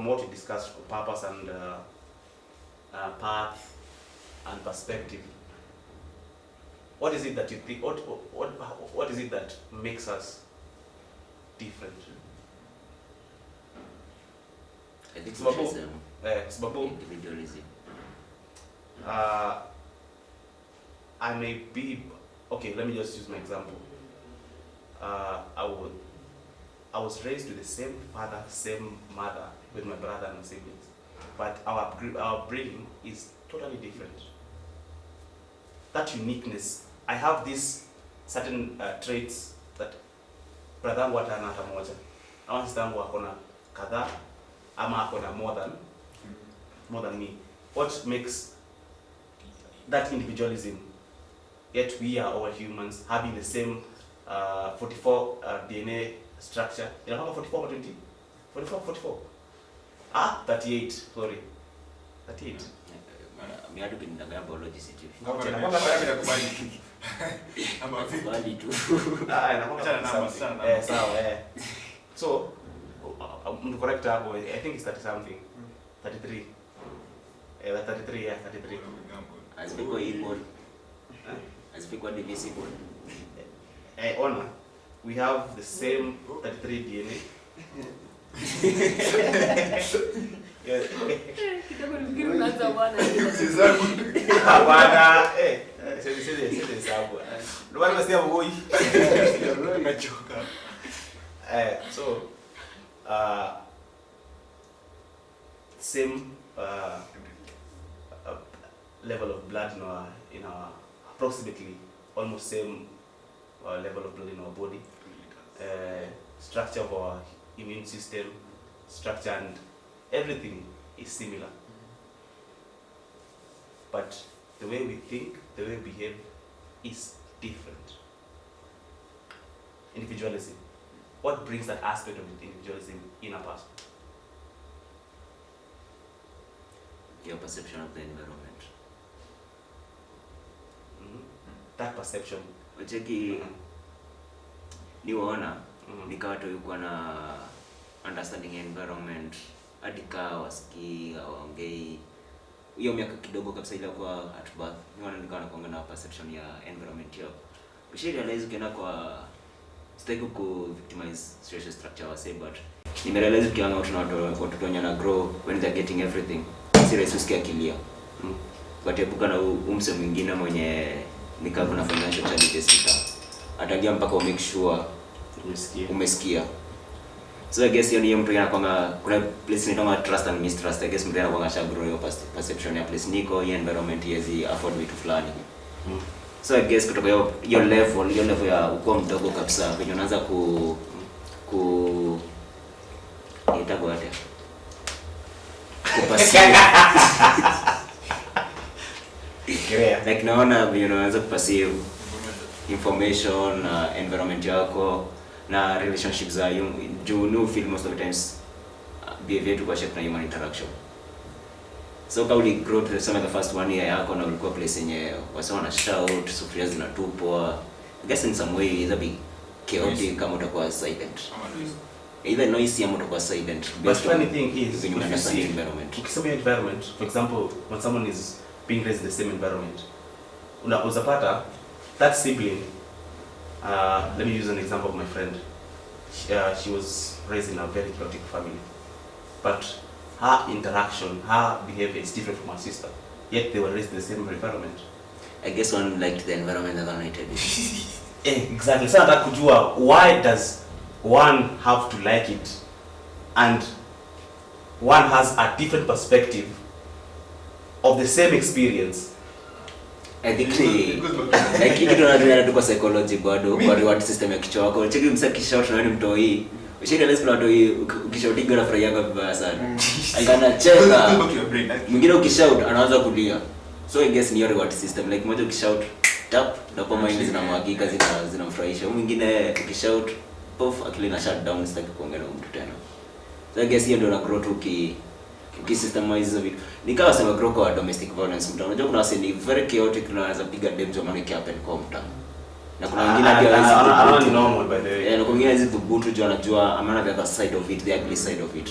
what we discussed, purpose and path and perspective, what is it that you think? What is it that makes us different? I think individualism. I may be okay. Let me just use my example. I was raised with the same father, same mother, with my brother and my siblings, but our upbringing is totally different. That uniqueness, I have these certain traits that brother wangu hata hata moja, au sister yangu akona kadhaa ama akona more than me. What makes that individualism? Yet we are all humans having the same 44 DNA structure. You know, 44 or 20? 44. 38. Sorry. 38. Me hadu binadamu biology situ. Bali tu. So, I'm correct. I think it's 30 something. 33. 33. Yeah, 33. As we go equal. As we go divisible. Honor, we have the same 33 DNA. So, same level of blood in our approximately almost same level of blood in our body, structure of our immune system, structure and everything is similar. But the way we think, the way we behave is different. Individualism. What brings that aspect of individualism in a person? Your perception of the environment. That perception. Ucheki niwaona nikawa tu yuko na understanding environment hadi kaa wasikii hawaongei. Hiyo miaka kidogo kabisa ile kwa at birth niwaona nikawa nakuanga na perception ya environment yao. Ushi realize ukienda kwa sitaki ku victimize social structure wase, but nimerealize ukianga watu na watoto wenye na grow when they're getting everything serious usikia kilia. But ebuka na umse mwingine mwenye nika kuna financial challenges kita atagia mpaka make sure umesikia. So I guess hiyo mtu anakuanga kuna place inaitwa trust and mistrust. I guess mtu anakuanga sha grow your perception ya place niko hii environment hizi afford me to fulani. So I guess kutoka hiyo level ya uko mdogo kabisa when unaanza ku itagoate kupasiwa like naona vile unaweza kuperceive information environment yako na relationships za you feel most of the times behavior to shape na human interaction. So kama uli grow to some of the first one year yako na ulikuwa place yenye wasa wana shout sufuria zinatupwa, I guess in some way either be chaotic kama utakuwa silent, either noisy ama utakuwa silent. But funny thing is when you understand the environment. Environment, for example, when someone is being raised in the same environment, unapata that sibling, let me use an example of my friend. She was raised in a very chaotic family, but her interaction, her behavior is different from her sister, yet they were raised in the same environment. I guess one liked the environment that one hated. Exactly. So nataka kujua, why does one have to like it and one has a different perspective of the same experience? I think like kitu tunatumia tu kwa psychology bado kwa reward system ya kichwa wako. Cheki msaki kishout na wewe mtoi. Ushirika lesi kuna mtoi ukishautinga na furahi yako vibaya sana. Angana cheka. Mwingine ukishout anaanza kulia. So I guess ni your reward system like mmoja ukishout tap dopamine zinamwagika zinamfurahisha. Mwingine ukishout puff akili na shut down sitaki kuongea na mtu tena. So I guess hiyo ndio na grow tu ukisystemize hizo vitu. Nikawa sema grow kwa domestic violence mtu. Unajua kuna wase ni very chaotic na wanaweza piga dem jo maana happen kwa mtu. Na kuna wengine pia ni normal by the way. Na kuna wengine hizi thubutu jo anajua amana the other side of it, the ugly side of it.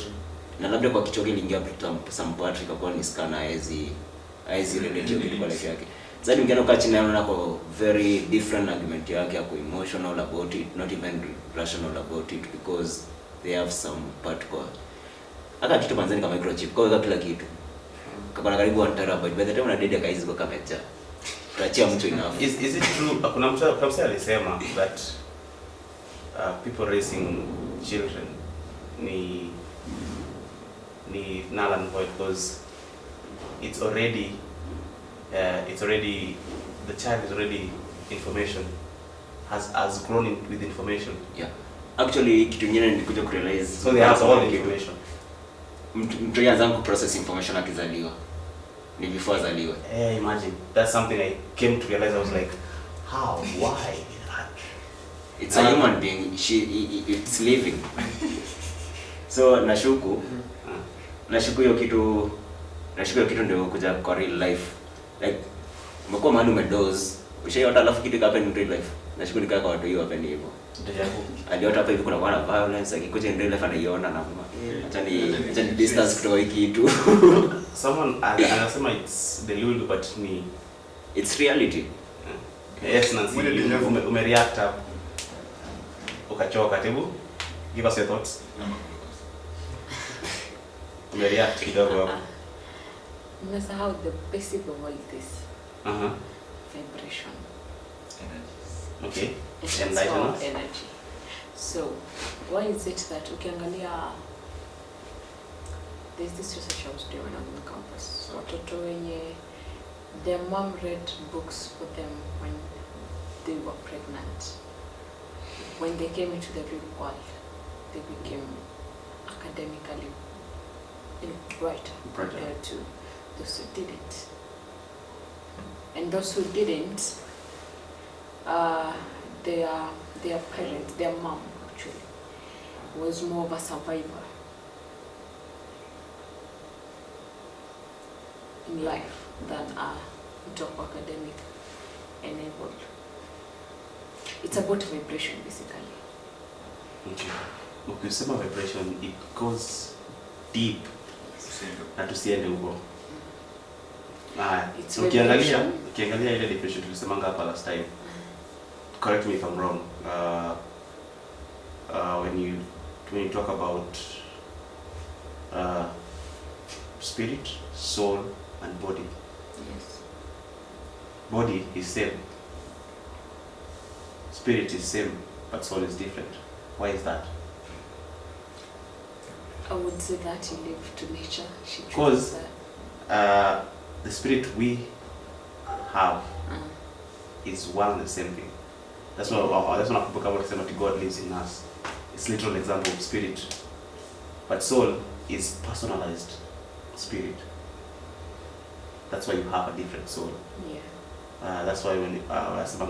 Na labda kwa kichoki lingia some Patrick kwa ni scanner hizi relative kitu kwa yake. Zaidi ungeona kwa chini anaona kwa very different argument yake ya emotional about it, not even rational about it because they have some part kwa hata kitu panzani kama microchip kwa kila kitu kama karibu 1 terabyte by the time una date akaizi kwa kamecha tuachia mtu enough. Is it true kuna mtu alisema that people raising children ni null and void because it's already the child is already information has grown with information. Yeah, actually kitu kingine nilikuja kurealize so they have all the information. Mtu yanza process information akizaliwa ni before azaliwe. Imagine that's something I came to realize. I was like, how, why? It's a human being, it's living. So nashuku hiyo kitu ndio kuja kwa real life. Like umekuwa mahali umedoze ushaiota alafu kitu happen in real life. Nashuku nikaa kwa watu hiyo happen hivyo. Aliota hapa hivi kuna bwana violence akikuja in real life anaiona na acha ni distance kutoka hiki kitu. Someone anasema it's delusional but it's reality. Yes, Nancy, umereact up ukachoka tebu. Give us your thoughts. Umereact kidogo hapo. Umesahau the basic of all this. Vibration. Okay. Energy. So, why is it that ukiangalia there's this research I was doing when I was on campus. Watoto wenye their mom read books for them when they were pregnant. When they came into the real world, they became academically brighter compared to those who didn't. And those who didn't, their parents, their mom actually, was more of a survivor in life than a top academic enabled. It's about vibration basically. Okay. Ukisema vibration, it goes deep. Na tusiende huko. Ukiangalia ile depression tulisemanga hapa last time. Correct me if I'm wrong. When you talk about spirit, soul and body. Yes. Body is same. Spirit is same, but soul is different. Why is that? I would say that you live to nature. Because the spirit we have is one and the same thing. That's what people come to say that God lives in us. It's a literal example of spirit. But soul is personalized spirit. That's why you have a different soul. Yeah. That's why when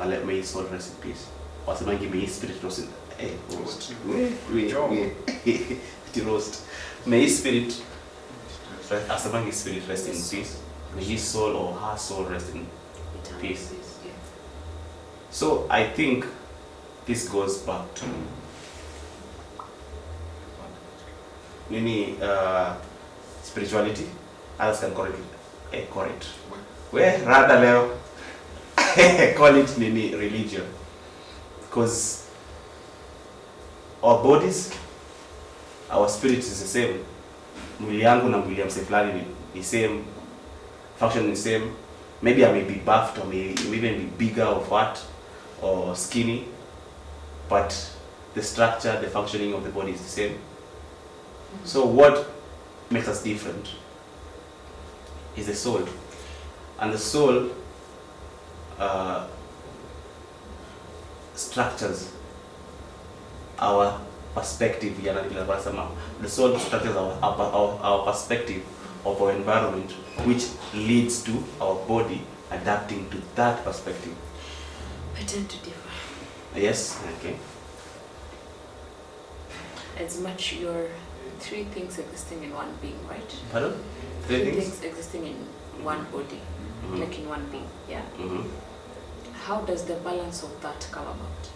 let may his soul rest in peace. Or may his spirit rest in roast. Roast. May his spirit rest in peace. May his soul or her soul rest in peace. Yeah. So I think this goes back to spirituality. Others can call it where rather leo call it religion, because our bodies, our spirit is the same. Mwili yangu na mwili ya mse fulani ni same, function is same. Maybe I may be buffed or may even be bigger or fat or skinny, but the structure, the functioning of the body is the same. So what makes us different is the soul. And the soul structures our perspective, the soul structures our perspective of our environment, which leads to our body adapting to that perspective. I tend to differ. Yes, okay. As much your 3 things existing in one being, right? Pardon? 3 things? Existing in one body, like in one being, yeah? How does the balance of that come about?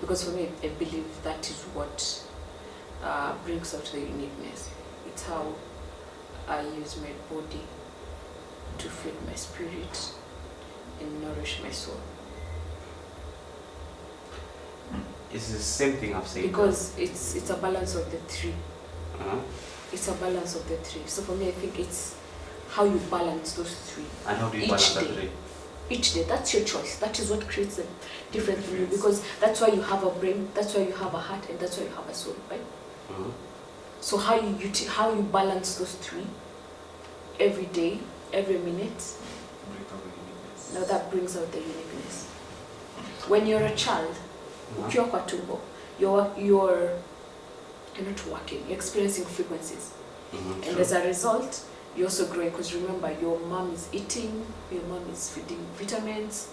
Because for me, I believe that is what brings out the uniqueness. It's how I use my body to feed my spirit and nourish my soul. It's the same thing I've said. Because it's a balance of the 3. Uh-huh. It's a balance of the 3. So for me, I think it's how you balance those 3. And how do you Each balance that day. 3? Each day, that's your choice. That is what creates a difference for you, because that's why you have a brain, that's why you have a heart, and that's why you have a soul, right? So how you balance those 3 every day, every minute, now that brings out the uniqueness. When you're a child, ukiwa kwa tumbo, you're not working, you're experiencing frequencies. And as a result, you're also growing, because remember, your mom is eating, your mom is feeding vitamins,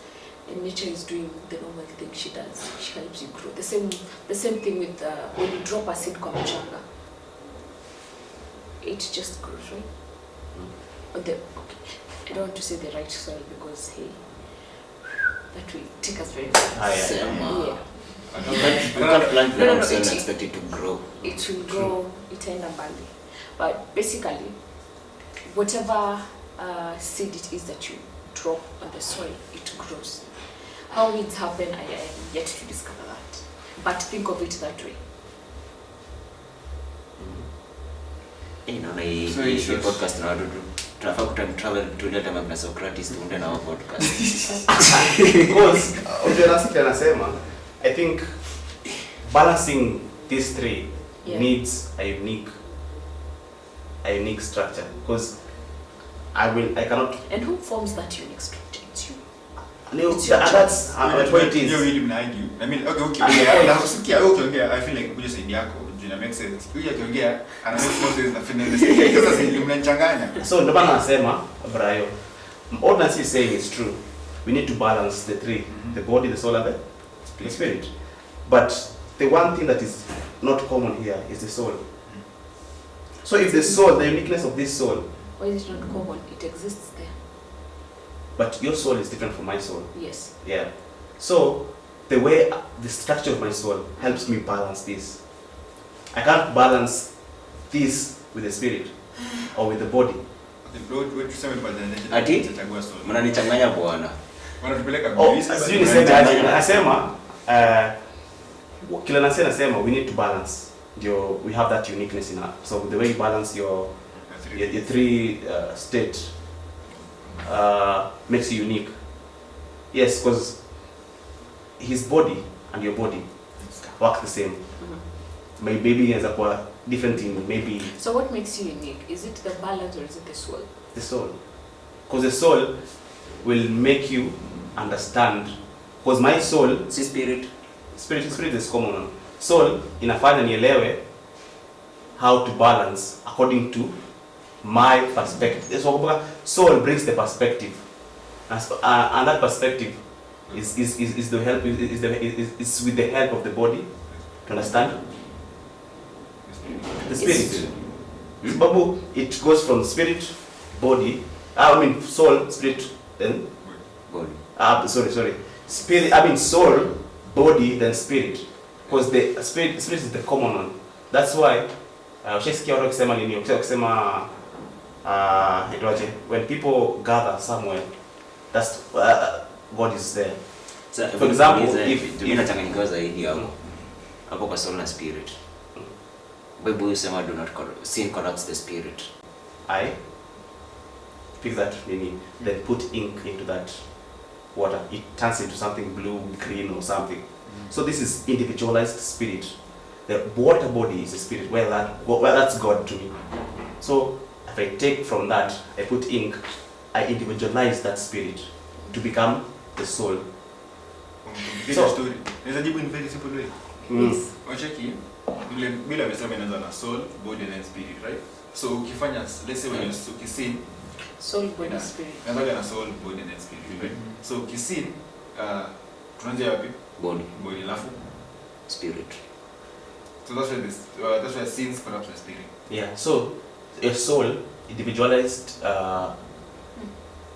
and nature is doing the normal thing she does. She helps you grow. The same thing with when you drop a seed kwa mchanga, it just grows, right? Okay, I don't want to say the right soil, because hey, that will take us very far. Yeah. Yeah. You can't plant the No, wrong soil and it- expect it to grow. It will grow, itaenda mbali. But basically, whatever seed it is that you drop on the soil, it grows. How weeds happen, I am yet to discover that. But think of it that way. Naona So hii issues. podcast na watu tunafaa kutime travel tuende kama na Socrates tuunde na podcast. Because Ujanasiki anasema, I think balancing these 3 needs a unique structure, because I cannot. And who forms that unique structure? It's you. No, It's your that's my point is. You really mnaargue. I mean, okay, nakusikia wewe ukiongea, I feel like kuja side yako, jina make sense. Huyu akiongea, ana make more sense na finance. Sasa si mnachanganya. So ndio maana nasema, Brian, all that he's saying is true. We need to balance the 3, the body, the soul, and the spirit. But the one thing that is not common here is the soul. So if the soul, the uniqueness of this soul, Why is it not common? It exists there. but your soul is different from my soul. Yes. Yeah. So the way the structure of my soul helps me balance this. I can't balance this with the spirit or with the body. The broad way to say about the Ati? chagua soul. Mnanichanganya bwana. Wanatupeleka Oh, mbili. sijui niseme aje. Nasema kila nasema we need to balance. We have that uniqueness in us. So the way you balance your 3 state makes you unique. Yes, because his body and your body work the same. Maybe inaweza kuwa different in maybe So what makes you unique? Is it the balance or is it the soul? the soul. Because the soul will make you understand. Because my soul, Si spirit. spirit is common. Soul inafanya nielewe how to balance according to my perspective. So soul brings the perspective, and that perspective is the help is with the help of the body to understand the spirit. Babu, it goes from spirit, body. Soul, spirit, then Body. sorry. Spirit. Soul, body, then spirit. Because the spirit is the common one. That's why ukisikia watu wakisema nini, ukisema when people gather somewhere, that's God is there. So, For example, if nachanganyikiwa zaidi hapo kwa soul na spirit. Bible husema do not sin corrupts the spirit. I pick that nini, then put ink into that water. It turns into something blue, green, or something. So this is individualized spirit. The water body is a spirit. Well, that's God to me. So if I take from that, I put ink, I individualize that spirit to become the soul. So story. There's a jibu in very simple way. Yes. Wacheki bila amesema inaanza na soul, body and spirit, right? So ukifanya let's say when ukisin Soul, body, spirit. inaanza na soul, body and spirit, right? So ukisin tunaanza wapi? Body, Alafu spirit. so that's why sins corrupt the spirit. Yeah. So a soul, individualized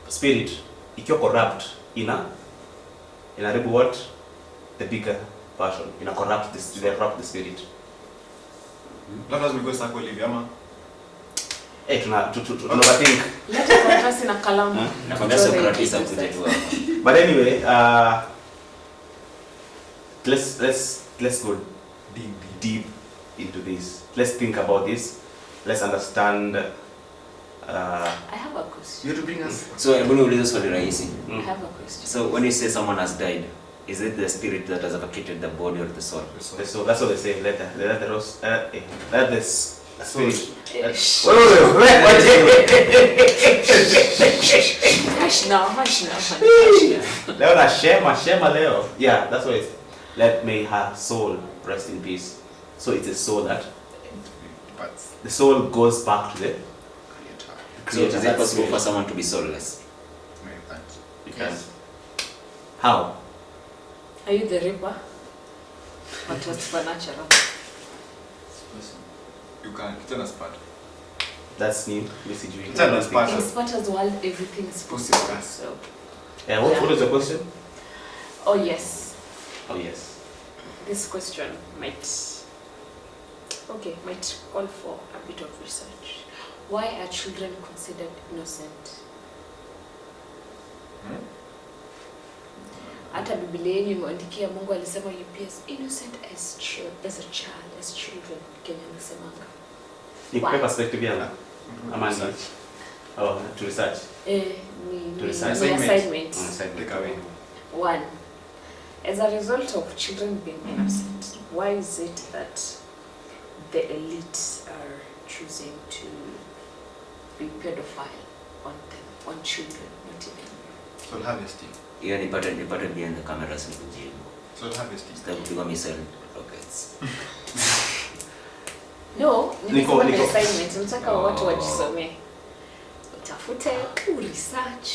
spirit, ikiwa corrupt inaharibu what? The bigger version. Corrupt the spirit. Labda zimekuwa sako hivi ama Tuna overthink. Let us contrast in a kalamu. Nakwambia Socrates hakutetua. But anyway, let's go deep into this. Let's think about this. Let's understand. I have a question. you have to bring us So I'm going to uliza swali rahisi. I have a question. So when you say someone has died, is it the spirit that has vacated the body or the soul? The soul. That's what they say. Let the spirit. Hush now. Leo na shema leo. Yeah, that's what it's. Let may her soul rest in peace. So it's a soul that the soul goes back to the So is it possible for someone to be soulless? You can. How? Are you the reaper? What was supernatural? you can tell us Sparta. That's new. Message you. Tell us, Sparta. In Sparta's world, everything is possible. So, Yeah. What is the question? oh yes, Oh yes. this question might call for a bit of research. Why are children considered innocent? Hata Biblia yenu imeandikia Mungu alisema you be as innocent as children. Kenya nasemanga. Ni kwa perspective yangu. Ama ni to research. Ni research. assignment. Take away. 1. As a result of children being innocent, why is it that the elites are choosing to be pedophile on children, not even? Soul harvesting. Hiyo nipate behind the cameras nikujibu. Soul harvesting. Sitapigwa missile rockets. No, Niko. assignment. Nataka watu wajisomee. Utafute research.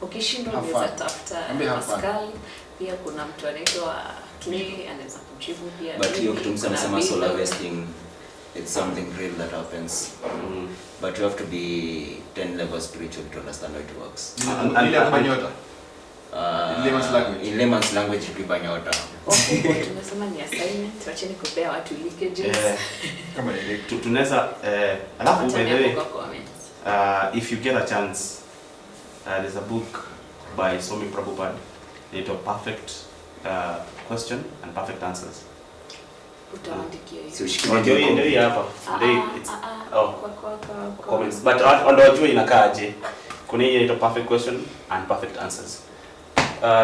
Ukishindwa Have unaweza fun. tafuta Ambia have fun. Pascal. Pia kuna mtu anaitwa Tjay anaweza kujibu pia. But hiyo kitu Kuna msema soul Karabilo. harvesting, it's something real that happens. But you have to be 10 levels spiritual to understand how it works. Ile kwa nyota. In layman's language. In layman's language tulipa nyota. Okay, tunasema ni assignment. Wacheni kupea watu leakages. Kama ile. Tunaweza alafu by the way, Wacheni kwa comments. if you get a chance, there's a book by Swami Prabhupada. It's a perfect question and perfect answers. Utaandikia hiyo. So ushikilie Ndio hii hapa. Ndio it's oh Kwa comments. But unajua inakaaje? Kuna hii inaitwa perfect question and perfect answers.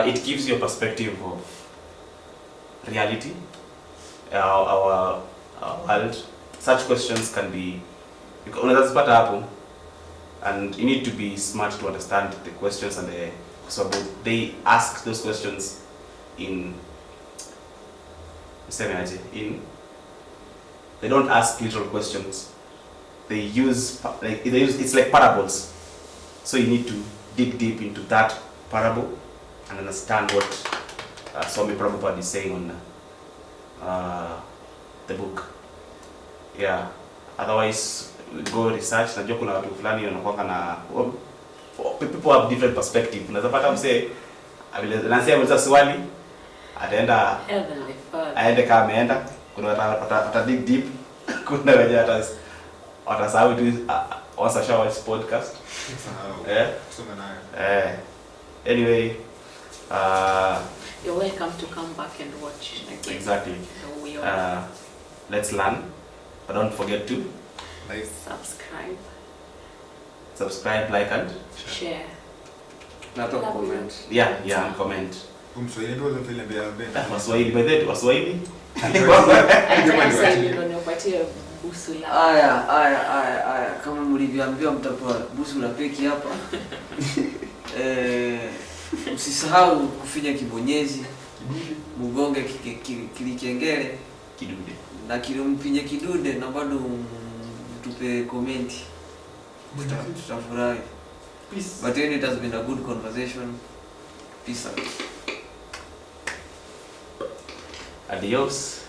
It gives you a perspective of reality, our world. Such questions can be unaweza zipata hapo, and you need to be smart to understand the questions and so they ask those questions in they don't ask literal questions. They use it's like parables. So you need to dig deep into that parable and understand what Swami Prabhupada is saying on the book. Yeah. Otherwise, go research. Najua kuna watu fulani wanakuwa na people have different perspective. Unaweza pata msee anasema swali ataenda Heavenly Father. aende kama ameenda, kuna wata dig deep, kuna wenye watasahau tu once I watch podcast. Kusoma nayo. Anyway, You're welcome to come back and watch again. exactly. So we all Let's learn, but don't forget to Nice. subscribe, like, and share. Na to comment. yeah, and comment. Umswahili ndio vile mbele mbele. Waswahili, by the way, Waswahili. Sasa ndio nipatie busu la. Aya, kama mlivyoambiwa mtapewa busu la peki hapa. Msisahau kufinya kibonyezi, mugonge kilikengele Kidude. na mpinye kidude na bado tupe komenti. Tutafurahi. Peace. But anyway, it has been a good conversation. Peace out. Adios.